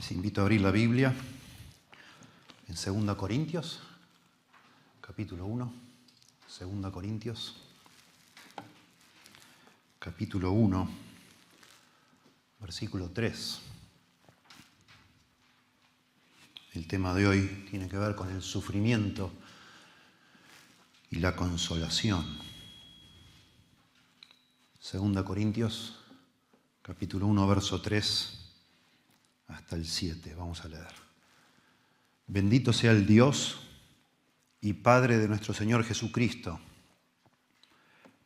Les invito a abrir la Biblia en 2 Corintios, capítulo 1. 2 Corintios, capítulo 1, versículo 3. El tema de hoy tiene que ver con el sufrimiento y la consolación. 2 Corintios, capítulo 1, verso 3 hasta el 7. Vamos a leer. Bendito sea el Dios y Padre de nuestro Señor Jesucristo,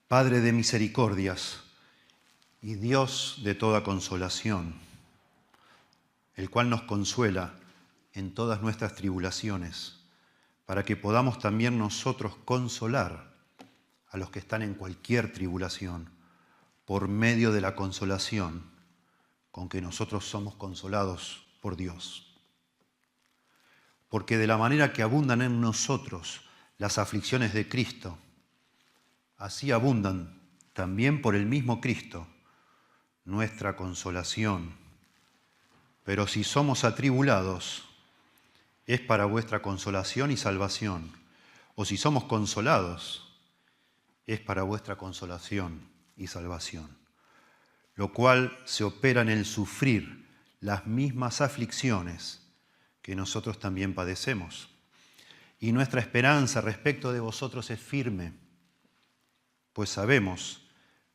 Padre de misericordias y Dios de toda consolación, el cual nos consuela en todas nuestras tribulaciones, para que podamos también nosotros consolar a los que están en cualquier tribulación, por medio de la consolación con que nosotros somos consolados por Dios. Porque de la manera que abundan en nosotros las aflicciones de Cristo, así abundan también por el mismo Cristo nuestra consolación. Pero si somos atribulados, es para vuestra consolación y salvación. O si somos consolados, es para vuestra consolación y salvación. Lo cual se opera en el sufrir las mismas aflicciones que nosotros también padecemos. Y nuestra esperanza respecto de vosotros es firme, pues sabemos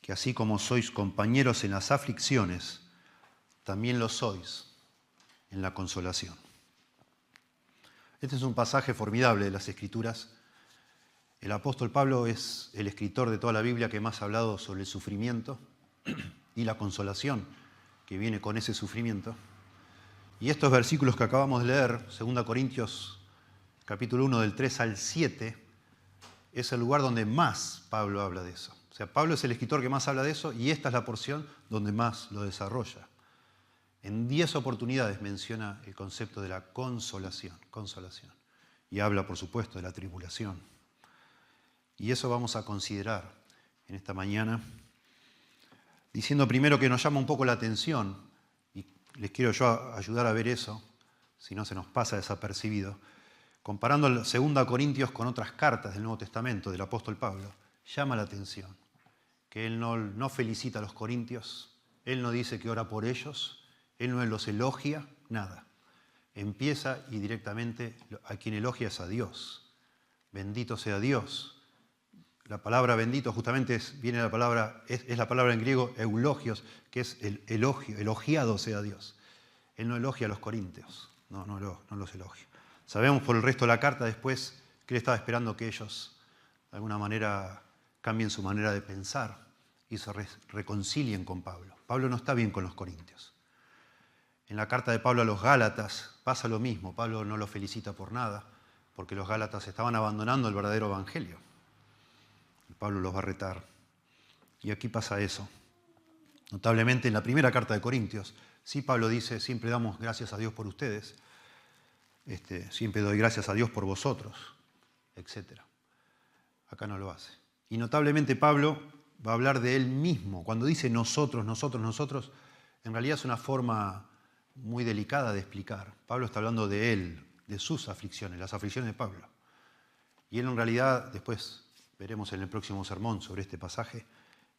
que así como sois compañeros en las aflicciones, también lo sois en la consolación. Este es un pasaje formidable de las Escrituras. El apóstol Pablo es el escritor de toda la Biblia que más ha hablado sobre el sufrimiento y la consolación que viene con ese sufrimiento. Y estos versículos que acabamos de leer, 2 Corintios capítulo 1 del 3 al 7, es el lugar donde más Pablo habla de eso. O sea, Pablo es el escritor que más habla de eso y esta es la porción donde más lo desarrolla. En 10 oportunidades menciona el concepto de la consolación. Y habla, por supuesto, de la tribulación. Y eso vamos a considerar en esta mañana, diciendo primero que nos llama un poco la atención, y les quiero yo ayudar a ver eso, si no se nos pasa desapercibido, comparando 2 Corintios con otras cartas del Nuevo Testamento del apóstol Pablo, llama la atención que él no felicita a los corintios, él no dice que ora por ellos, él no los elogia, nada. Empieza y directamente a quien elogia es a Dios. Bendito sea Dios. La palabra bendito justamente viene la palabra, es la palabra en griego eulogios, que es el elogio, elogiado sea Dios. Él no elogia a los corintios, no los elogia. Sabemos por el resto de la carta después que él estaba esperando que ellos de alguna manera cambien su manera de pensar y se reconcilien con Pablo. Pablo no está bien con los corintios. En la carta de Pablo a los Gálatas pasa lo mismo. Pablo no los felicita por nada, porque los Gálatas estaban abandonando el verdadero evangelio. Pablo los va a retar. Y aquí pasa eso. Notablemente en la primera carta de Corintios, sí Pablo dice, siempre damos gracias a Dios por ustedes, siempre doy gracias a Dios por vosotros, etc. Acá no lo hace. Y notablemente Pablo va a hablar de él mismo. Cuando dice nosotros, en realidad es una forma muy delicada de explicar. Pablo está hablando de él, de sus aflicciones, las aflicciones de Pablo. Y él en realidad, después veremos en el próximo sermón sobre este pasaje,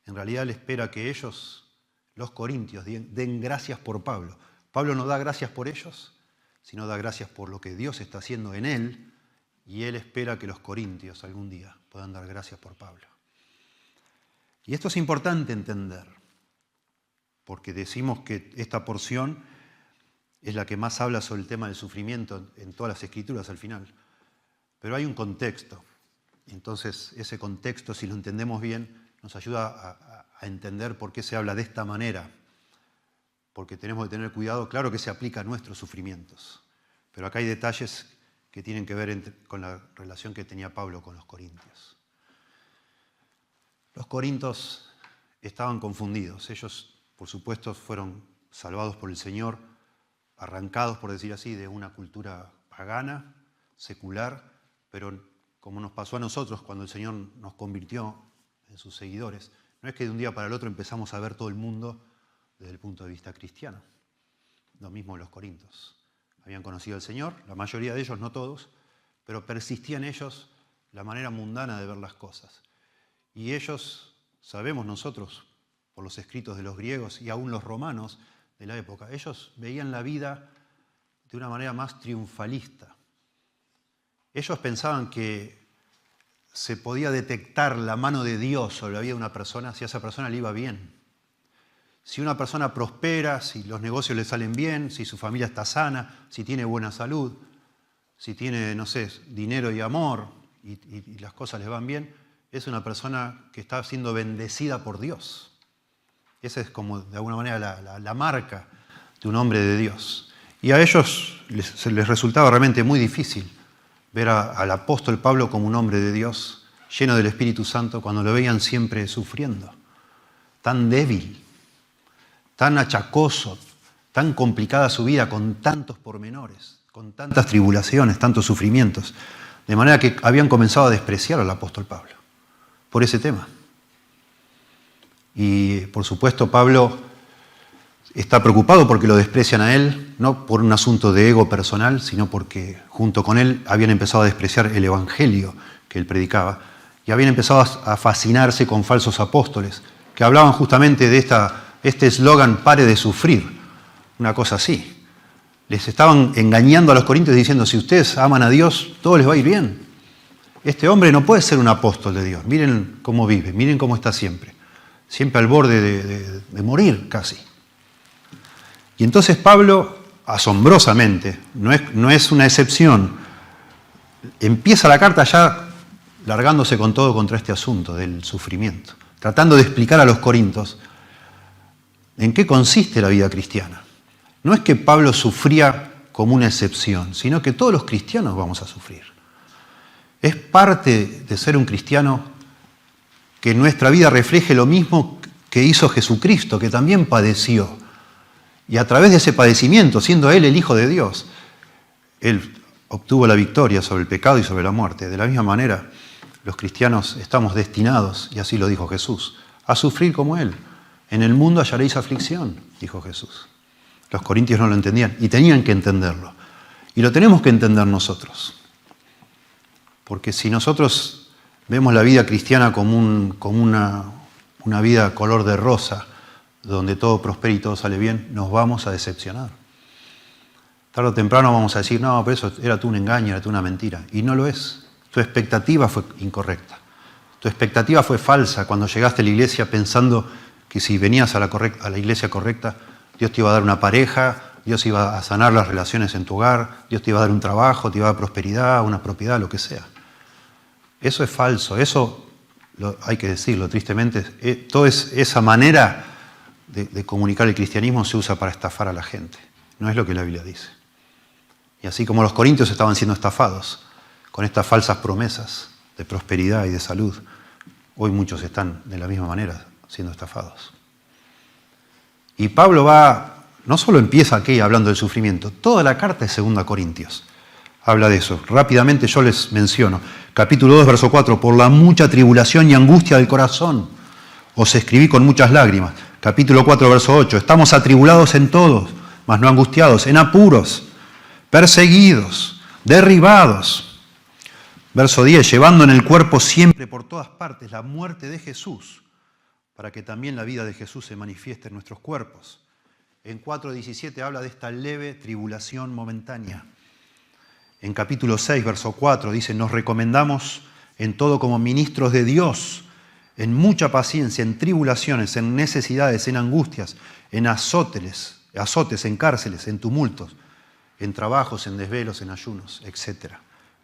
en realidad él espera que ellos, los corintios, den gracias por Pablo. Pablo no da gracias por ellos, sino da gracias por lo que Dios está haciendo en él, y él espera que los corintios algún día puedan dar gracias por Pablo. Y esto es importante entender, porque decimos que esta porción es la que más habla sobre el tema del sufrimiento en todas las Escrituras al final. Pero hay un contexto. Entonces, ese contexto, si lo entendemos bien, nos ayuda a entender por qué se habla de esta manera. Porque tenemos que tener cuidado, claro que se aplica a nuestros sufrimientos, pero acá hay detalles que tienen que ver con la relación que tenía Pablo con los corintios. Los corintios estaban confundidos. Ellos, por supuesto, fueron salvados por el Señor, arrancados, por decir así, de una cultura pagana, secular, pero como nos pasó a nosotros cuando el Señor nos convirtió en sus seguidores, no es que de un día para el otro empezamos a ver todo el mundo desde el punto de vista cristiano. lo mismo los corintios. Habían conocido al Señor, la mayoría de ellos, no todos, pero persistía en ellos la manera mundana de ver las cosas. Y ellos, sabemos nosotros, por los escritos de los griegos y aún los romanos de la época, ellos veían la vida de una manera más triunfalista. Ellos pensaban que se podía detectar la mano de Dios sobre la vida de una persona si a esa persona le iba bien. Si una persona prospera, si los negocios le salen bien, si su familia está sana, si tiene buena salud, si tiene, no sé, dinero y amor y las cosas les van bien, es una persona que está siendo bendecida por Dios. Esa es como de alguna manera la marca de un hombre de Dios. Y a ellos les resultaba realmente muy difícil ver al apóstol Pablo como un hombre de Dios, lleno del Espíritu Santo, cuando lo veían siempre sufriendo, tan débil, tan achacoso, tan complicada su vida, con tantos pormenores, con tantas tribulaciones, tantos sufrimientos, de manera que habían comenzado a despreciar al apóstol Pablo por ese tema. Y por supuesto Pablo está preocupado porque lo desprecian a él, no por un asunto de ego personal, sino porque junto con él habían empezado a despreciar el evangelio que él predicaba y habían empezado a fascinarse con falsos apóstoles que hablaban justamente de este eslogan, pare de sufrir, una cosa así. Les estaban engañando a los corintios diciendo, si ustedes aman a Dios, todo les va a ir bien. Este hombre no puede ser un apóstol de Dios. Miren cómo vive, miren cómo está siempre. Siempre al borde de morir casi. Y entonces Pablo, asombrosamente, no es una excepción, empieza la carta ya largándose con todo contra este asunto del sufrimiento, tratando de explicar a los corintios en qué consiste la vida cristiana. No es que Pablo sufría como una excepción, sino que todos los cristianos vamos a sufrir. Es parte de ser un cristiano que nuestra vida refleje lo mismo que hizo Jesucristo, que también padeció. Y a través de ese padecimiento, siendo Él el Hijo de Dios, Él obtuvo la victoria sobre el pecado y sobre la muerte. De la misma manera, los cristianos estamos destinados, y así lo dijo Jesús, a sufrir como Él. En el mundo hallaréis aflicción, dijo Jesús. Los corintios no lo entendían y tenían que entenderlo. Y lo tenemos que entender nosotros. Porque si nosotros vemos la vida cristiana como una vida color de rosa, donde todo prospera y todo sale bien, nos vamos a decepcionar. Tarde o temprano vamos a decir, no, pero eso era tú un engaño, era tú una mentira. Y no lo es. Tu expectativa fue incorrecta. Tu expectativa fue falsa cuando llegaste a la iglesia pensando que si venías a la iglesia correcta, Dios te iba a dar una pareja, Dios iba a sanar las relaciones en tu hogar, Dios te iba a dar un trabajo, te iba a dar prosperidad, una propiedad, lo que sea. Eso es falso, eso hay que decirlo tristemente. Toda esa manera de comunicar el cristianismo se usa para estafar a la gente. No es lo que la Biblia dice. Y así como los corintios estaban siendo estafados con estas falsas promesas de prosperidad y de salud, hoy muchos están de la misma manera siendo estafados. Y Pablo no solo empieza aquí hablando del sufrimiento, toda la carta es 2 Corintios. Habla de eso. Rápidamente yo les menciono. Capítulo 2, verso 4. Por la mucha tribulación y angustia del corazón os escribí con muchas lágrimas. Capítulo 4, verso 8. Estamos atribulados en todos, mas no angustiados, en apuros, perseguidos, derribados. Verso 10. Llevando en el cuerpo siempre por todas partes la muerte de Jesús, para que también la vida de Jesús se manifieste en nuestros cuerpos. En 4:17 habla de esta leve tribulación momentánea. En capítulo 6, verso 4 dice, nos recomendamos en todo como ministros de Dios, en mucha paciencia, en tribulaciones, en necesidades, en angustias, en azotes, en cárceles, en tumultos, en trabajos, en desvelos, en ayunos, etc.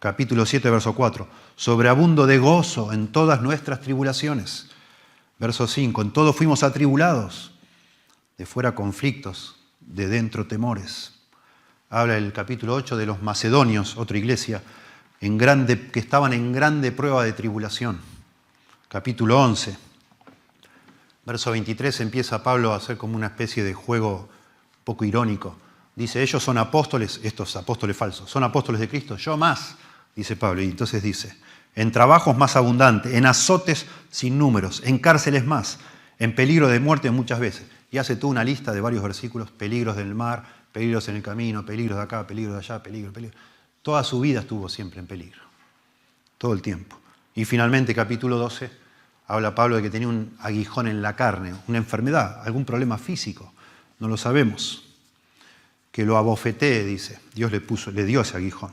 Capítulo 7, verso 4, sobreabundo de gozo en todas nuestras tribulaciones. Verso 5, en todo fuimos atribulados, de fuera conflictos, de dentro temores. Habla el capítulo 8 de los macedonios, otra iglesia, que estaban en grande prueba de tribulación. Capítulo 11, verso 23, empieza Pablo a hacer como una especie de juego un poco irónico. Dice, ellos son apóstoles, estos apóstoles falsos, son apóstoles de Cristo, yo más, dice Pablo. Y entonces dice, en trabajos más abundantes, en azotes sin números, en cárceles más, en peligro de muerte muchas veces. Y hace toda una lista de varios versículos, peligros del mar, Peligros en el camino, peligros de acá, peligros de allá, peligro. Toda su vida estuvo siempre en peligro, todo el tiempo. Y finalmente, capítulo 12, habla Pablo de que tenía un aguijón en la carne, una enfermedad, algún problema físico, no lo sabemos. Que lo abofetee, dice. Dios le dio ese aguijón.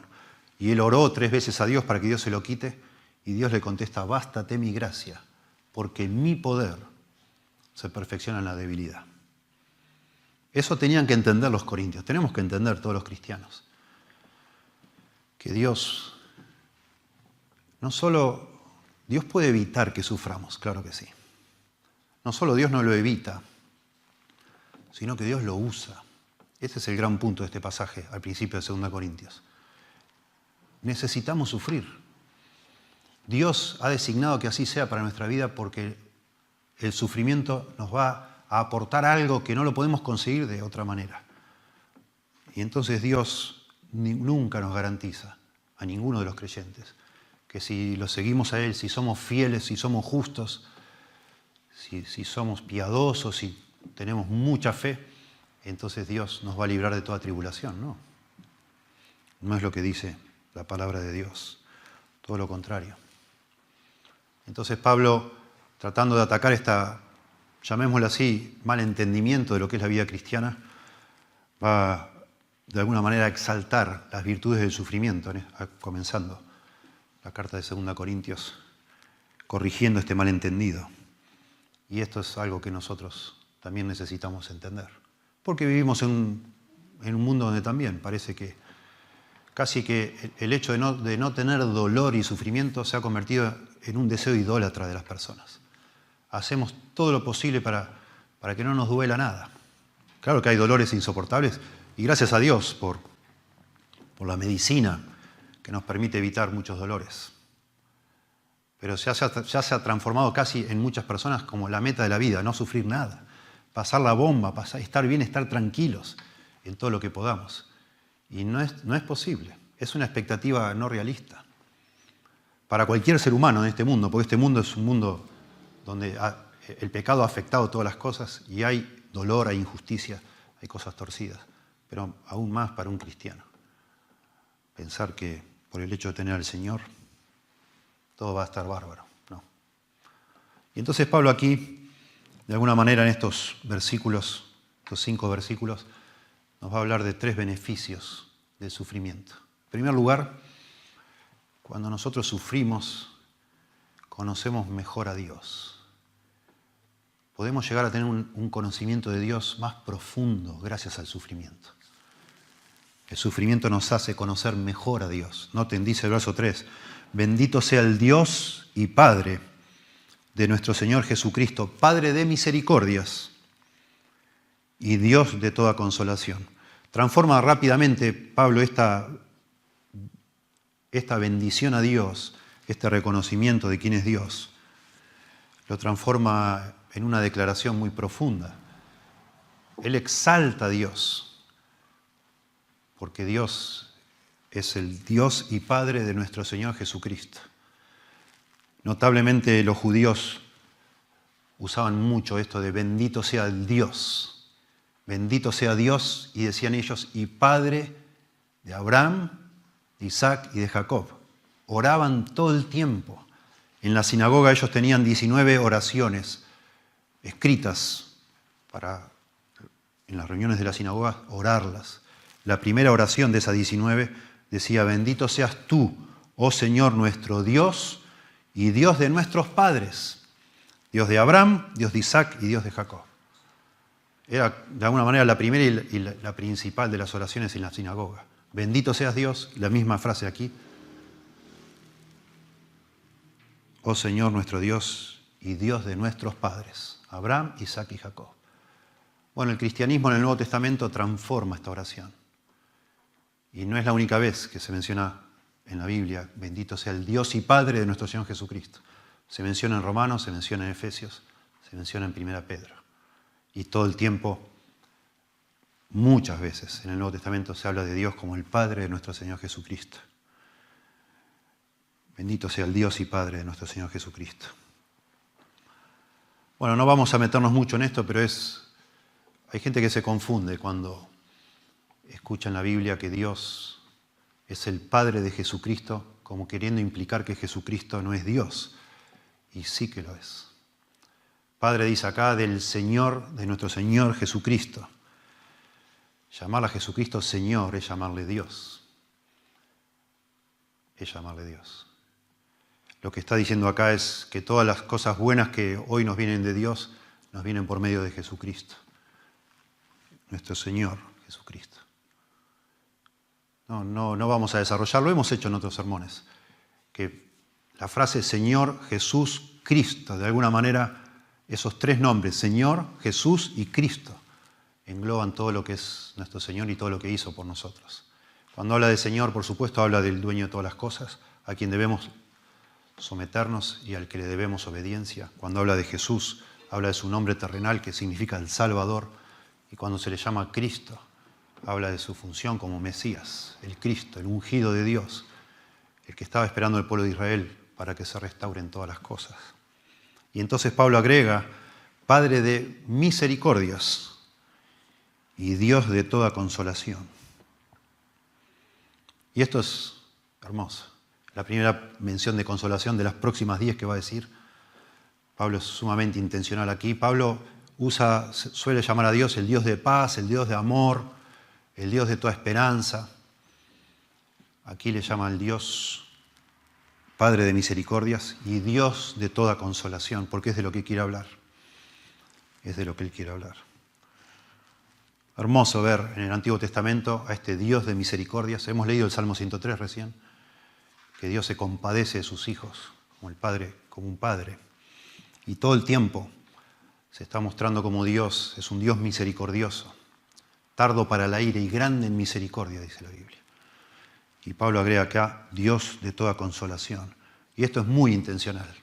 Y él oró 3 veces a Dios para que Dios se lo quite, y Dios le contesta: bástate mi gracia, porque mi poder se perfecciona en la debilidad. Eso tenían que entender los corintios, tenemos que entender todos los cristianos. Que Dios, no solo, Dios puede evitar que suframos, claro que sí. No solo Dios no lo evita, sino que Dios lo usa. Este es el gran punto de este pasaje al principio de 2 Corintios. Necesitamos sufrir. Dios ha designado que así sea para nuestra vida porque el sufrimiento nos va a aportar algo que no lo podemos conseguir de otra manera. Y entonces Dios nunca nos garantiza, a ninguno de los creyentes, que si lo seguimos a Él, si somos fieles, si somos justos, si somos piadosos, si tenemos mucha fe, entonces Dios nos va a librar de toda tribulación. No, no es lo que dice la palabra de Dios, todo lo contrario. Entonces Pablo, tratando de atacar esta, llamémoslo así, mal entendimiento de lo que es la vida cristiana, va de alguna manera a exaltar las virtudes del sufrimiento, comenzando la carta de 2 Corintios, corrigiendo este malentendido. Y esto es algo que nosotros también necesitamos entender. Porque vivimos en un mundo donde también parece que casi que el hecho de no tener dolor y sufrimiento se ha convertido en un deseo idólatra de las personas. Hacemos todo lo posible para que no nos duela nada. Claro que hay dolores insoportables y gracias a Dios por la medicina que nos permite evitar muchos dolores. Pero ya se ha transformado casi en muchas personas como la meta de la vida, no sufrir nada, pasar la bomba, estar bien, estar tranquilos en todo lo que podamos. Y no es posible, es una expectativa no realista. Para cualquier ser humano en este mundo, porque este mundo es un mundo donde el pecado ha afectado todas las cosas y hay dolor, hay injusticia, hay cosas torcidas, pero aún más para un cristiano. Pensar que por el hecho de tener al Señor, todo va a estar bárbaro. No. Y entonces Pablo aquí, de alguna manera en estos versículos, estos 5 versículos, nos va a hablar de 3 beneficios del sufrimiento. En primer lugar, cuando nosotros sufrimos, conocemos mejor a Dios. Podemos llegar a tener un conocimiento de Dios más profundo gracias al sufrimiento. El sufrimiento nos hace conocer mejor a Dios. Noten, dice el verso 3, bendito sea el Dios y Padre de nuestro Señor Jesucristo, Padre de misericordias y Dios de toda consolación. Transforma rápidamente Pablo esta bendición a Dios, este reconocimiento de quién es Dios, lo transforma en una declaración muy profunda. Él exalta a Dios, porque Dios es el Dios y Padre de nuestro Señor Jesucristo. Notablemente los judíos usaban mucho esto de bendito sea el Dios, bendito sea Dios, y decían ellos, y Padre de Abraham, de Isaac y de Jacob. Oraban todo el tiempo. En la sinagoga ellos tenían 19 oraciones escritas para, en las reuniones de la sinagoga, orarlas. La primera oración de esas 19 decía, bendito seas tú, oh Señor nuestro Dios y Dios de nuestros padres, Dios de Abraham, Dios de Isaac y Dios de Jacob. Era de alguna manera la primera y la principal de las oraciones en la sinagoga. Bendito seas Dios, la misma frase aquí. Oh Señor nuestro Dios y Dios de nuestros padres, Abraham, Isaac y Jacob. Bueno, el cristianismo en el Nuevo Testamento transforma esta oración. Y no es la única vez que se menciona en la Biblia, bendito sea el Dios y Padre de nuestro Señor Jesucristo. Se menciona en Romanos, se menciona en Efesios, se menciona en 1 Pedro. Y todo el tiempo, muchas veces en el Nuevo Testamento se habla de Dios como el Padre de nuestro Señor Jesucristo. Bendito sea el Dios y Padre de nuestro Señor Jesucristo. Bueno, no vamos a meternos mucho en esto, pero hay gente que se confunde cuando escucha en la Biblia que Dios es el Padre de Jesucristo, como queriendo implicar que Jesucristo no es Dios. Y sí que lo es. Padre dice acá del Señor, de nuestro Señor Jesucristo. Llamar a Jesucristo Señor es llamarle Dios. Es llamarle Dios. Lo que está diciendo acá es que todas las cosas buenas que hoy nos vienen de Dios, nos vienen por medio de Jesucristo. Nuestro Señor Jesucristo. No vamos a desarrollarlo, lo hemos hecho en otros sermones. Que la frase Señor, Jesús, Cristo, de alguna manera, esos tres nombres, Señor, Jesús y Cristo, engloban todo lo que es nuestro Señor y todo lo que hizo por nosotros. Cuando habla de Señor, por supuesto, habla del dueño de todas las cosas, a quien debemos someternos y al que le debemos obediencia. Cuando habla de Jesús, habla de su nombre terrenal, que significa el Salvador. Y cuando se le llama Cristo, habla de su función como Mesías, el Cristo, el ungido de Dios, el que estaba esperando el pueblo de Israel para que se restauren todas las cosas. Y entonces Pablo agrega, Padre de misericordias y Dios de toda consolación. Y esto es hermoso. La primera mención de consolación de las próximas 10 que va a decir. Pablo es sumamente intencional aquí. Pablo suele llamar a Dios el Dios de paz, el Dios de amor, el Dios de toda esperanza. Aquí le llama al Dios Padre de misericordias y Dios de toda consolación, porque es de lo que quiere hablar. Es de lo que él quiere hablar. Hermoso ver en el Antiguo Testamento a este Dios de misericordias. Hemos leído el Salmo 103 recién, que Dios se compadece de sus hijos, como el Padre, como un Padre. Y todo el tiempo se está mostrando como Dios es un Dios misericordioso, tardo para la ira y grande en misericordia, dice la Biblia. Y Pablo agrega acá, Dios de toda consolación. Y esto es muy intencional.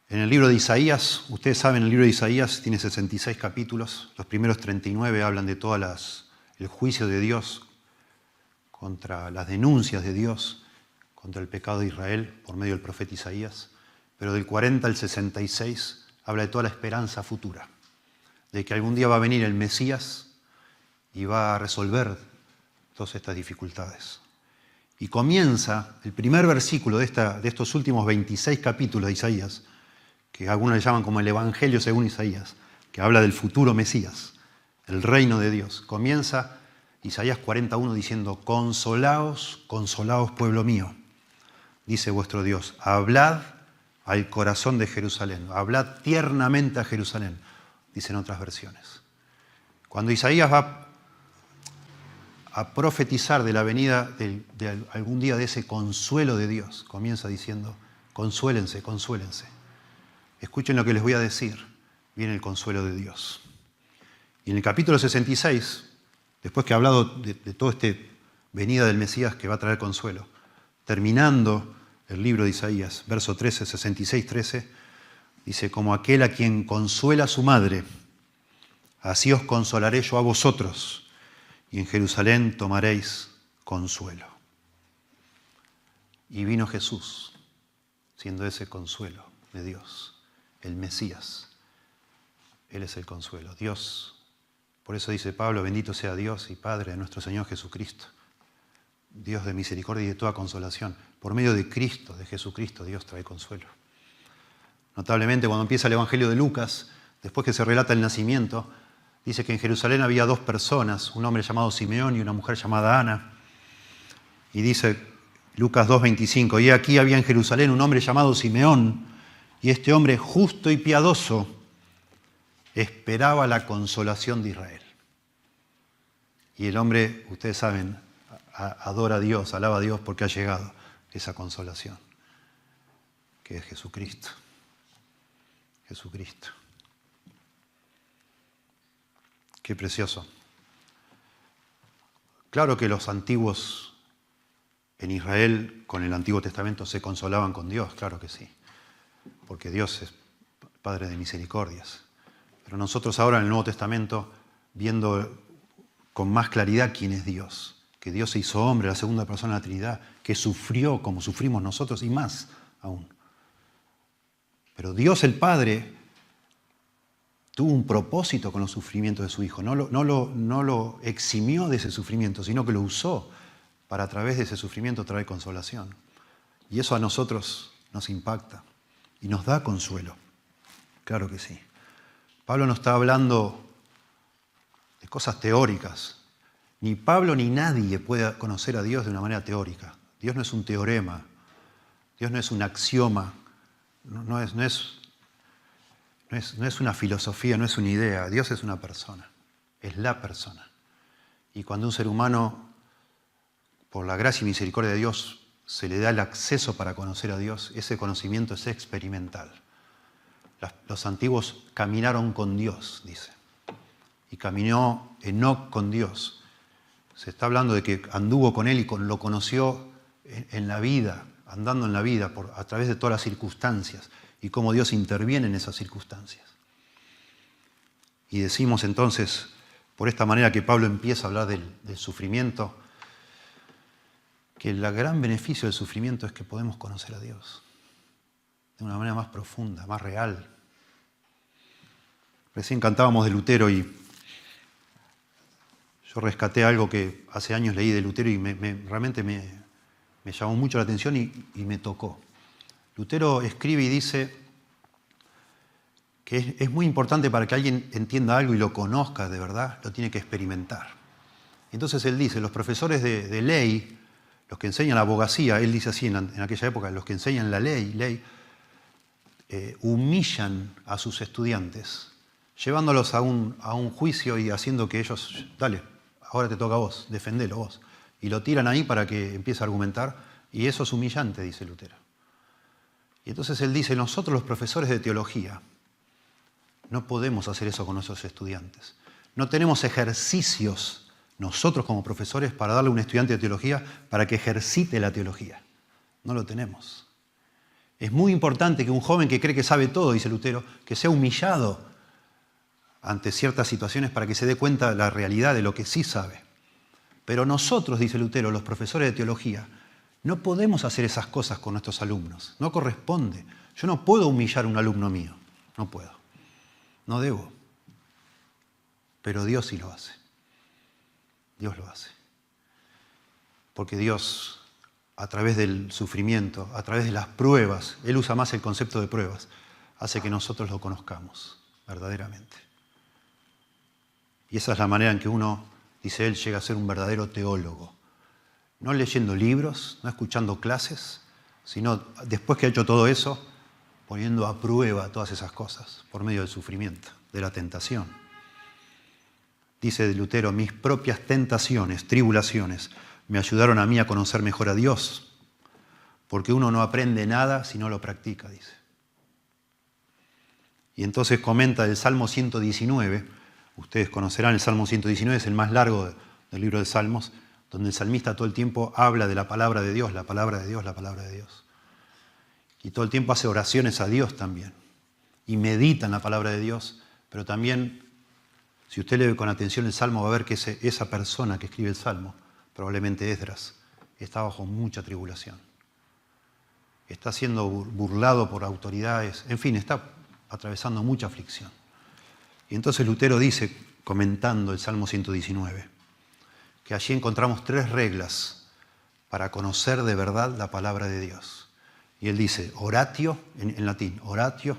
En el libro de Isaías, ustedes saben, el libro de Isaías tiene 66 capítulos. Los primeros 39 hablan de el juicio de Dios contra las denuncias de Dios, contra el pecado de Israel por medio del profeta Isaías. Pero del 40 al 66 habla de toda la esperanza futura, de que algún día va a venir el Mesías y va a resolver todas estas dificultades. Y comienza el primer versículo de estos últimos 26 capítulos de Isaías, que algunos le llaman como el Evangelio según Isaías, que habla del futuro Mesías, el reino de Dios. Comienza Isaías 41 diciendo, consolaos, consolaos pueblo mío, dice vuestro Dios, hablad al corazón de Jerusalén, hablad tiernamente a Jerusalén, dicen otras versiones. Cuando Isaías va a profetizar de la venida de algún día de ese consuelo de Dios, comienza diciendo, consuélense, consuélense. Escuchen lo que les voy a decir, viene el consuelo de Dios. Y en el capítulo 66, después que ha hablado de toda esta venida del Mesías que va a traer consuelo, terminando el libro de Isaías, verso 13, 66, 13, dice, como aquel a quien consuela su madre, así os consolaré yo a vosotros, y en Jerusalén tomaréis consuelo. Y vino Jesús, siendo ese consuelo de Dios, el Mesías. Él es el consuelo. Dios, por eso dice Pablo, bendito sea Dios y Padre de nuestro Señor Jesucristo. Dios de misericordia y de toda consolación. Por medio de Cristo, de Jesucristo, Dios trae consuelo. Notablemente, cuando empieza el Evangelio de Lucas, después que se relata el nacimiento, dice que en Jerusalén había dos personas, un hombre llamado Simeón y una mujer llamada Ana. Y dice Lucas 2:25, y aquí había en Jerusalén un hombre llamado Simeón, y este hombre justo y piadoso esperaba la consolación de Israel. Y el hombre, ustedes saben, adora a Dios, alaba a Dios porque ha llegado esa consolación, que es Jesucristo. Jesucristo. Qué precioso. Claro que los antiguos en Israel con el Antiguo Testamento se consolaban con Dios, claro que sí, porque Dios es Padre de misericordias. Pero nosotros ahora en el Nuevo Testamento, viendo con más claridad quién es Dios, que Dios se hizo hombre, la segunda persona de la Trinidad, que sufrió como sufrimos nosotros y más aún. Pero Dios el Padre tuvo un propósito con los sufrimientos de su Hijo. No lo eximió de ese sufrimiento, sino que lo usó para a través de ese sufrimiento traer consolación. Y eso a nosotros nos impacta y nos da consuelo. Claro que sí. Pablo no está hablando de cosas teóricas. Ni Pablo ni nadie puede conocer a Dios de una manera teórica. Dios no es un teorema, Dios no es un axioma, no es una filosofía, no es una idea. Dios es una persona, es la persona. Y cuando un ser humano, por la gracia y misericordia de Dios, se le da el acceso para conocer a Dios, ese conocimiento es experimental. Los antiguos caminaron con Dios, dice. Y caminó Enoc con Dios. Se está hablando de que anduvo con Él y lo conoció en la vida, andando en la vida a través de todas las circunstancias y cómo Dios interviene en esas circunstancias. Y decimos entonces, por esta manera que Pablo empieza a hablar del sufrimiento, que el gran beneficio del sufrimiento es que podemos conocer a Dios de una manera más profunda, más real. Recién cantábamos de Lutero y yo rescaté algo que hace años leí de Lutero y realmente me llamó mucho la atención y me tocó. Lutero escribe y dice que es muy importante para que alguien entienda algo y lo conozca de verdad, lo tiene que experimentar. Entonces él dice, los profesores de ley, los que enseñan la abogacía, él dice así en aquella época, los que enseñan la ley, humillan a sus estudiantes, llevándolos a un juicio y haciendo que ellos, dale, ahora te toca a vos, defendelo vos. Y lo tiran ahí para que empiece a argumentar, y eso es humillante, dice Lutero. Y entonces él dice, nosotros los profesores de teología no podemos hacer eso con nuestros estudiantes. No tenemos ejercicios nosotros como profesores para darle a un estudiante de teología para que ejercite la teología. No lo tenemos. Es muy importante que un joven que cree que sabe todo, dice Lutero, que sea humillado ante ciertas situaciones para que se dé cuenta de la realidad de lo que sí sabe. Pero nosotros, dice Lutero, los profesores de teología, no podemos hacer esas cosas con nuestros alumnos. No corresponde. Yo no puedo humillar a un alumno mío. No puedo. No debo. Pero Dios sí lo hace. Dios lo hace. Porque Dios, a través del sufrimiento, a través de las pruebas, Él usa más el concepto de pruebas, hace que nosotros lo conozcamos verdaderamente. Y esa es la manera en que uno, dice él, llega a ser un verdadero teólogo. No leyendo libros, no escuchando clases, sino después que ha hecho todo eso, poniendo a prueba todas esas cosas por medio del sufrimiento, de la tentación. Dice de Lutero, mis propias tentaciones, tribulaciones, me ayudaron a mí a conocer mejor a Dios, porque uno no aprende nada si no lo practica, dice. Y entonces comenta del Salmo 119, ustedes conocerán el Salmo 119, es el más largo del libro de Salmos, donde el salmista todo el tiempo habla de la palabra de Dios, la palabra de Dios, la palabra de Dios. Y todo el tiempo hace oraciones a Dios también. Y medita en la palabra de Dios, pero también, si usted lee con atención el Salmo, va a ver que esa persona que escribe el Salmo, probablemente Esdras, está bajo mucha tribulación. Está siendo burlado por autoridades, en fin, está atravesando mucha aflicción. Y entonces Lutero dice, comentando el Salmo 119, que allí encontramos 3 reglas para conocer de verdad la palabra de Dios. Y él dice, oratio, en latín, oratio,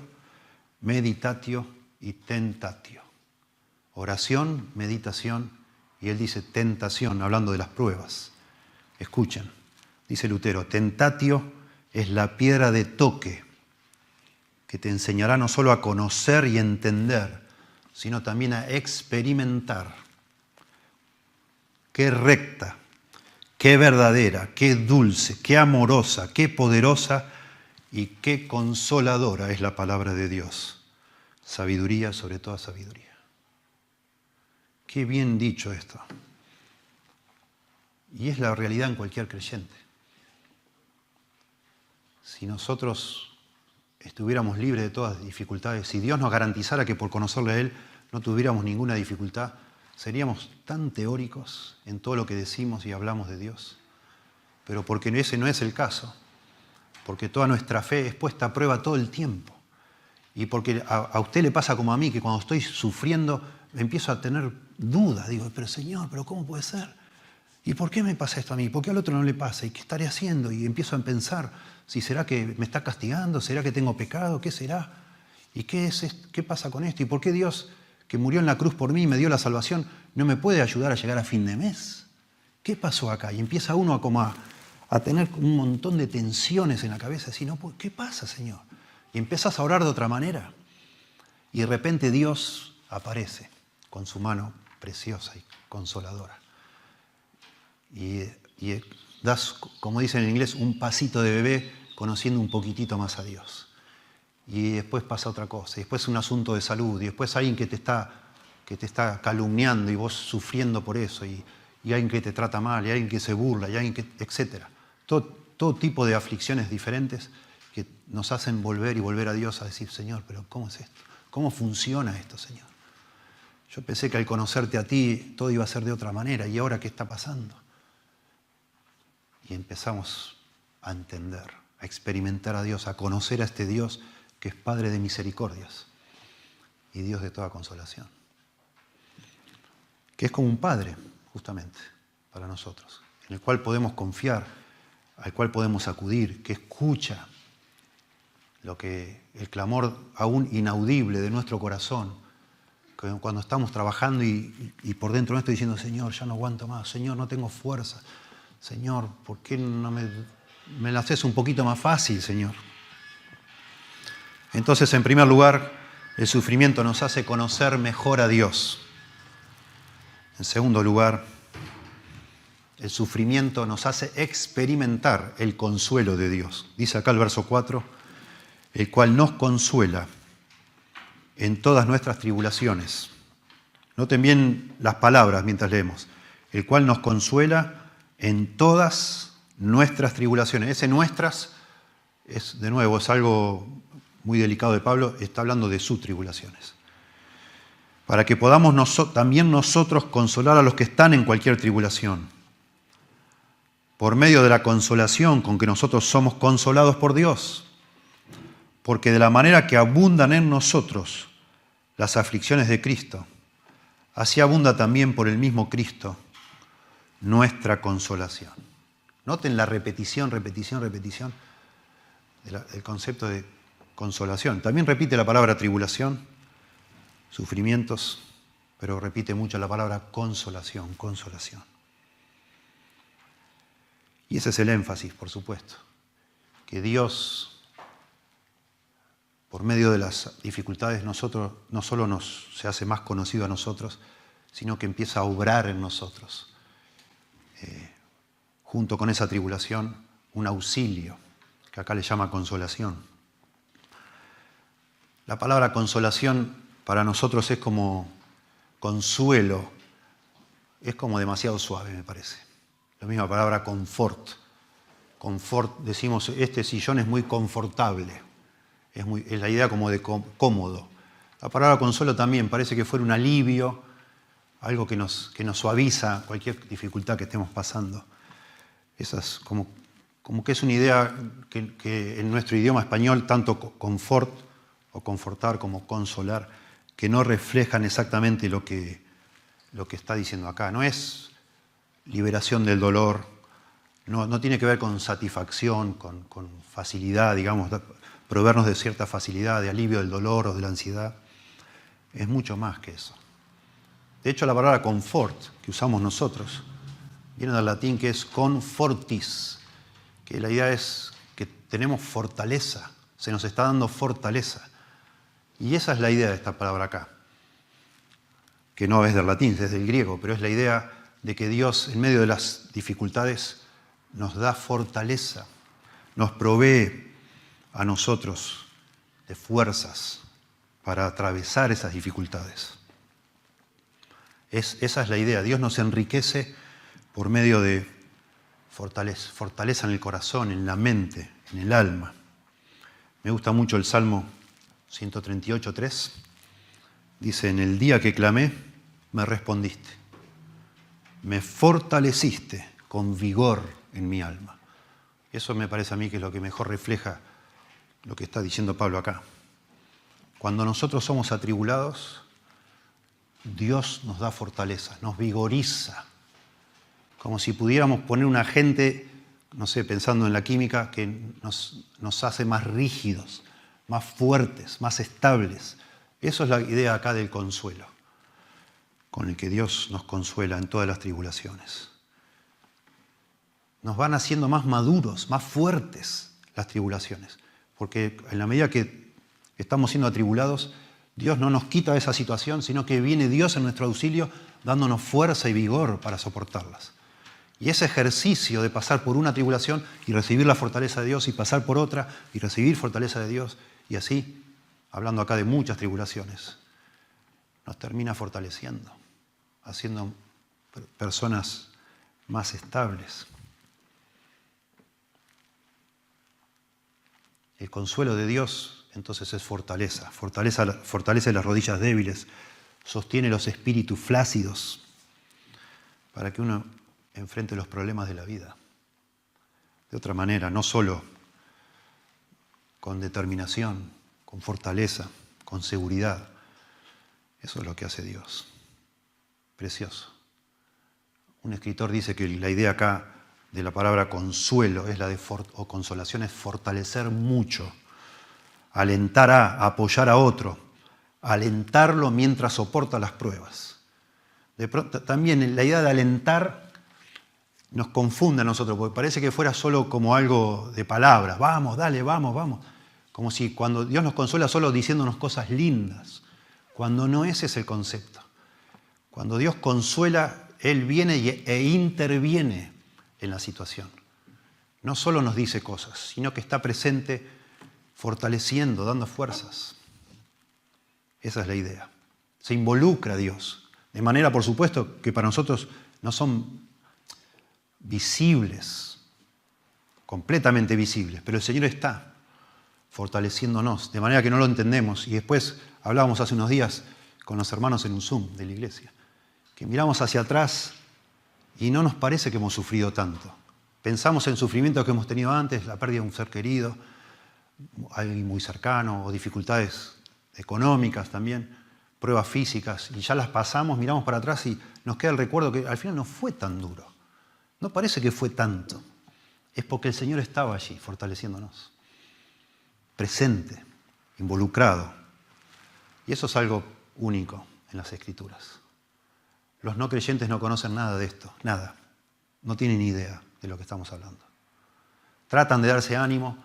meditatio y tentatio. Oración, meditación, y él dice tentación, hablando de las pruebas. Escuchen, dice Lutero, tentatio es la piedra de toque que te enseñará no solo a conocer y entender, sino también a experimentar. Qué recta, qué verdadera, qué dulce, qué amorosa, qué poderosa y qué consoladora es la palabra de Dios. Sabiduría sobre toda sabiduría. Qué bien dicho esto. Y es la realidad en cualquier creyente. Si nosotros estuviéramos libres de todas dificultades, si Dios nos garantizara que por conocerle a Él no tuviéramos ninguna dificultad, seríamos tan teóricos en todo lo que decimos y hablamos de Dios. Pero porque ese no es el caso, porque toda nuestra fe es puesta a prueba todo el tiempo. Y porque a usted le pasa como a mí, que cuando estoy sufriendo empiezo a tener dudas. Digo, pero Señor, ¿pero cómo puede ser? ¿Y por qué me pasa esto a mí? ¿Por qué al otro no le pasa? ¿Y qué estaré haciendo? Y empiezo a pensar, si será que me está castigando, será que tengo pecado, ¿qué será? ¿Y qué pasa con esto? ¿Y por qué Dios, que murió en la cruz por mí y me dio la salvación, no me puede ayudar a llegar a fin de mes? ¿Qué pasó acá? Y empieza uno a tener un montón de tensiones en la cabeza, así, no, ¿qué pasa, Señor? Y empiezas a orar de otra manera. Y de repente Dios aparece con su mano preciosa y consoladora. Y das, como dicen en inglés, un pasito de bebé conociendo un poquitito más a Dios. Y después pasa otra cosa, y después un asunto de salud, y después alguien que te está calumniando y vos sufriendo por eso, y alguien que te trata mal, y alguien que se burla, y alguien que, etc. Todo tipo de aflicciones diferentes que nos hacen volver y volver a Dios a decir, Señor, pero ¿cómo es esto? ¿Cómo funciona esto, Señor? Yo pensé que al conocerte a ti todo iba a ser de otra manera, ¿y ahora qué está pasando? Y empezamos a entender, a experimentar a Dios, a conocer a este Dios que es Padre de misericordias y Dios de toda consolación. Que es como un Padre, justamente, para nosotros, en el cual podemos confiar, al cual podemos acudir, que escucha el clamor aún inaudible de nuestro corazón, cuando estamos trabajando y por dentro nuestro diciendo, Señor, ya no aguanto más, Señor, no tengo fuerza, Señor, ¿por qué no me la haces un poquito más fácil, Señor? Entonces, en primer lugar, el sufrimiento nos hace conocer mejor a Dios. En segundo lugar, el sufrimiento nos hace experimentar el consuelo de Dios. Dice acá el verso 4, el cual nos consuela en todas nuestras tribulaciones. Noten bien las palabras mientras leemos. El cual nos consuela en todas nuestras tribulaciones. Ese nuestras, de nuevo, es algo muy delicado de Pablo, está hablando de sus tribulaciones. Para que podamos también nosotros consolar a los que están en cualquier tribulación, por medio de la consolación con que nosotros somos consolados por Dios. Porque de la manera que abundan en nosotros las aflicciones de Cristo, así abunda también por el mismo Cristo nuestra consolación. Noten la repetición del concepto de consolación. También repite la palabra tribulación, sufrimientos, pero repite mucho la palabra consolación. Y ese es el énfasis, por supuesto, que Dios, por medio de las dificultades, no solo se hace más conocido a nosotros, sino que empieza a obrar en nosotros. Junto con esa tribulación, un auxilio, que acá le llama consolación. La palabra consolación para nosotros es como consuelo, es como demasiado suave, me parece. La misma palabra confort. Confort, decimos, este sillón es muy confortable. Es la idea como de cómodo. La palabra consuelo también parece que fuera un alivio, algo que nos suaviza cualquier dificultad que estemos pasando. Esa es como que es una idea que en nuestro idioma español, tanto confort o confortar como consolar, que no reflejan exactamente lo que está diciendo acá. No es liberación del dolor, no tiene que ver con satisfacción, con facilidad, digamos, proveernos de cierta facilidad, de alivio del dolor o de la ansiedad. Es mucho más que eso. De hecho, la palabra confort que usamos nosotros viene del latín que es confortis, que la idea es que tenemos fortaleza, se nos está dando fortaleza. Y esa es la idea de esta palabra acá, que no es del latín, es del griego, pero es la idea de que Dios, en medio de las dificultades, nos da fortaleza, nos provee a nosotros de fuerzas para atravesar esas dificultades. Esa es la idea. Dios nos enriquece por medio de fortaleza en el corazón, en la mente, en el alma. Me gusta mucho el Salmo 138:3. Dice, en el día que clamé, me respondiste. Me fortaleciste con vigor en mi alma. Eso me parece a mí que es lo que mejor refleja lo que está diciendo Pablo acá. Cuando nosotros somos atribulados, Dios nos da fortaleza, nos vigoriza, como si pudiéramos poner un agente, no sé, pensando en la química, que nos hace más rígidos, más fuertes, más estables. Eso es la idea acá del consuelo, con el que Dios nos consuela en todas las tribulaciones. Nos van haciendo más maduros, más fuertes las tribulaciones, porque en la medida que estamos siendo atribulados, Dios no nos quita esa situación, sino que viene Dios en nuestro auxilio dándonos fuerza y vigor para soportarlas. Y ese ejercicio de pasar por una tribulación y recibir la fortaleza de Dios y pasar por otra y recibir fortaleza de Dios y así, hablando acá de muchas tribulaciones, nos termina fortaleciendo, haciendo personas más estables. El consuelo de Dios entonces es fortaleza. Fortalece las rodillas débiles, sostiene los espíritus flácidos para que uno enfrente los problemas de la vida. De otra manera, no solo con determinación, con fortaleza, con seguridad. Eso es lo que hace Dios. Precioso. Un escritor dice que la idea acá de la palabra consuelo es o consolación, es fortalecer mucho. Alentar a apoyar a otro, alentarlo mientras soporta las pruebas. De pronto, también la idea de alentar nos confunde a nosotros, porque parece que fuera solo como algo de palabras. Vamos, dale, vamos, vamos. Como si cuando Dios nos consuela solo diciéndonos cosas lindas, cuando no ese es el concepto. Cuando Dios consuela, Él viene e interviene en la situación. No solo nos dice cosas, sino que está presente fortaleciendo, dando fuerzas. Esa es la idea. Se involucra a Dios. De manera, por supuesto, que para nosotros no son visibles, completamente visibles, pero el Señor está fortaleciéndonos, de manera que no lo entendemos. Y después hablábamos hace unos días con los hermanos en un Zoom de la iglesia, que miramos hacia atrás y no nos parece que hemos sufrido tanto. Pensamos en sufrimientos que hemos tenido antes, la pérdida de un ser querido, alguien muy cercano, o dificultades económicas también, pruebas físicas, y ya las pasamos, miramos para atrás y nos queda el recuerdo que al final no fue tan duro. No parece que fue tanto. Es porque el Señor estaba allí, fortaleciéndonos. Presente, involucrado. Y eso es algo único en las Escrituras. Los no creyentes no conocen nada de esto, nada. No tienen ni idea de lo que estamos hablando. Tratan de darse ánimo,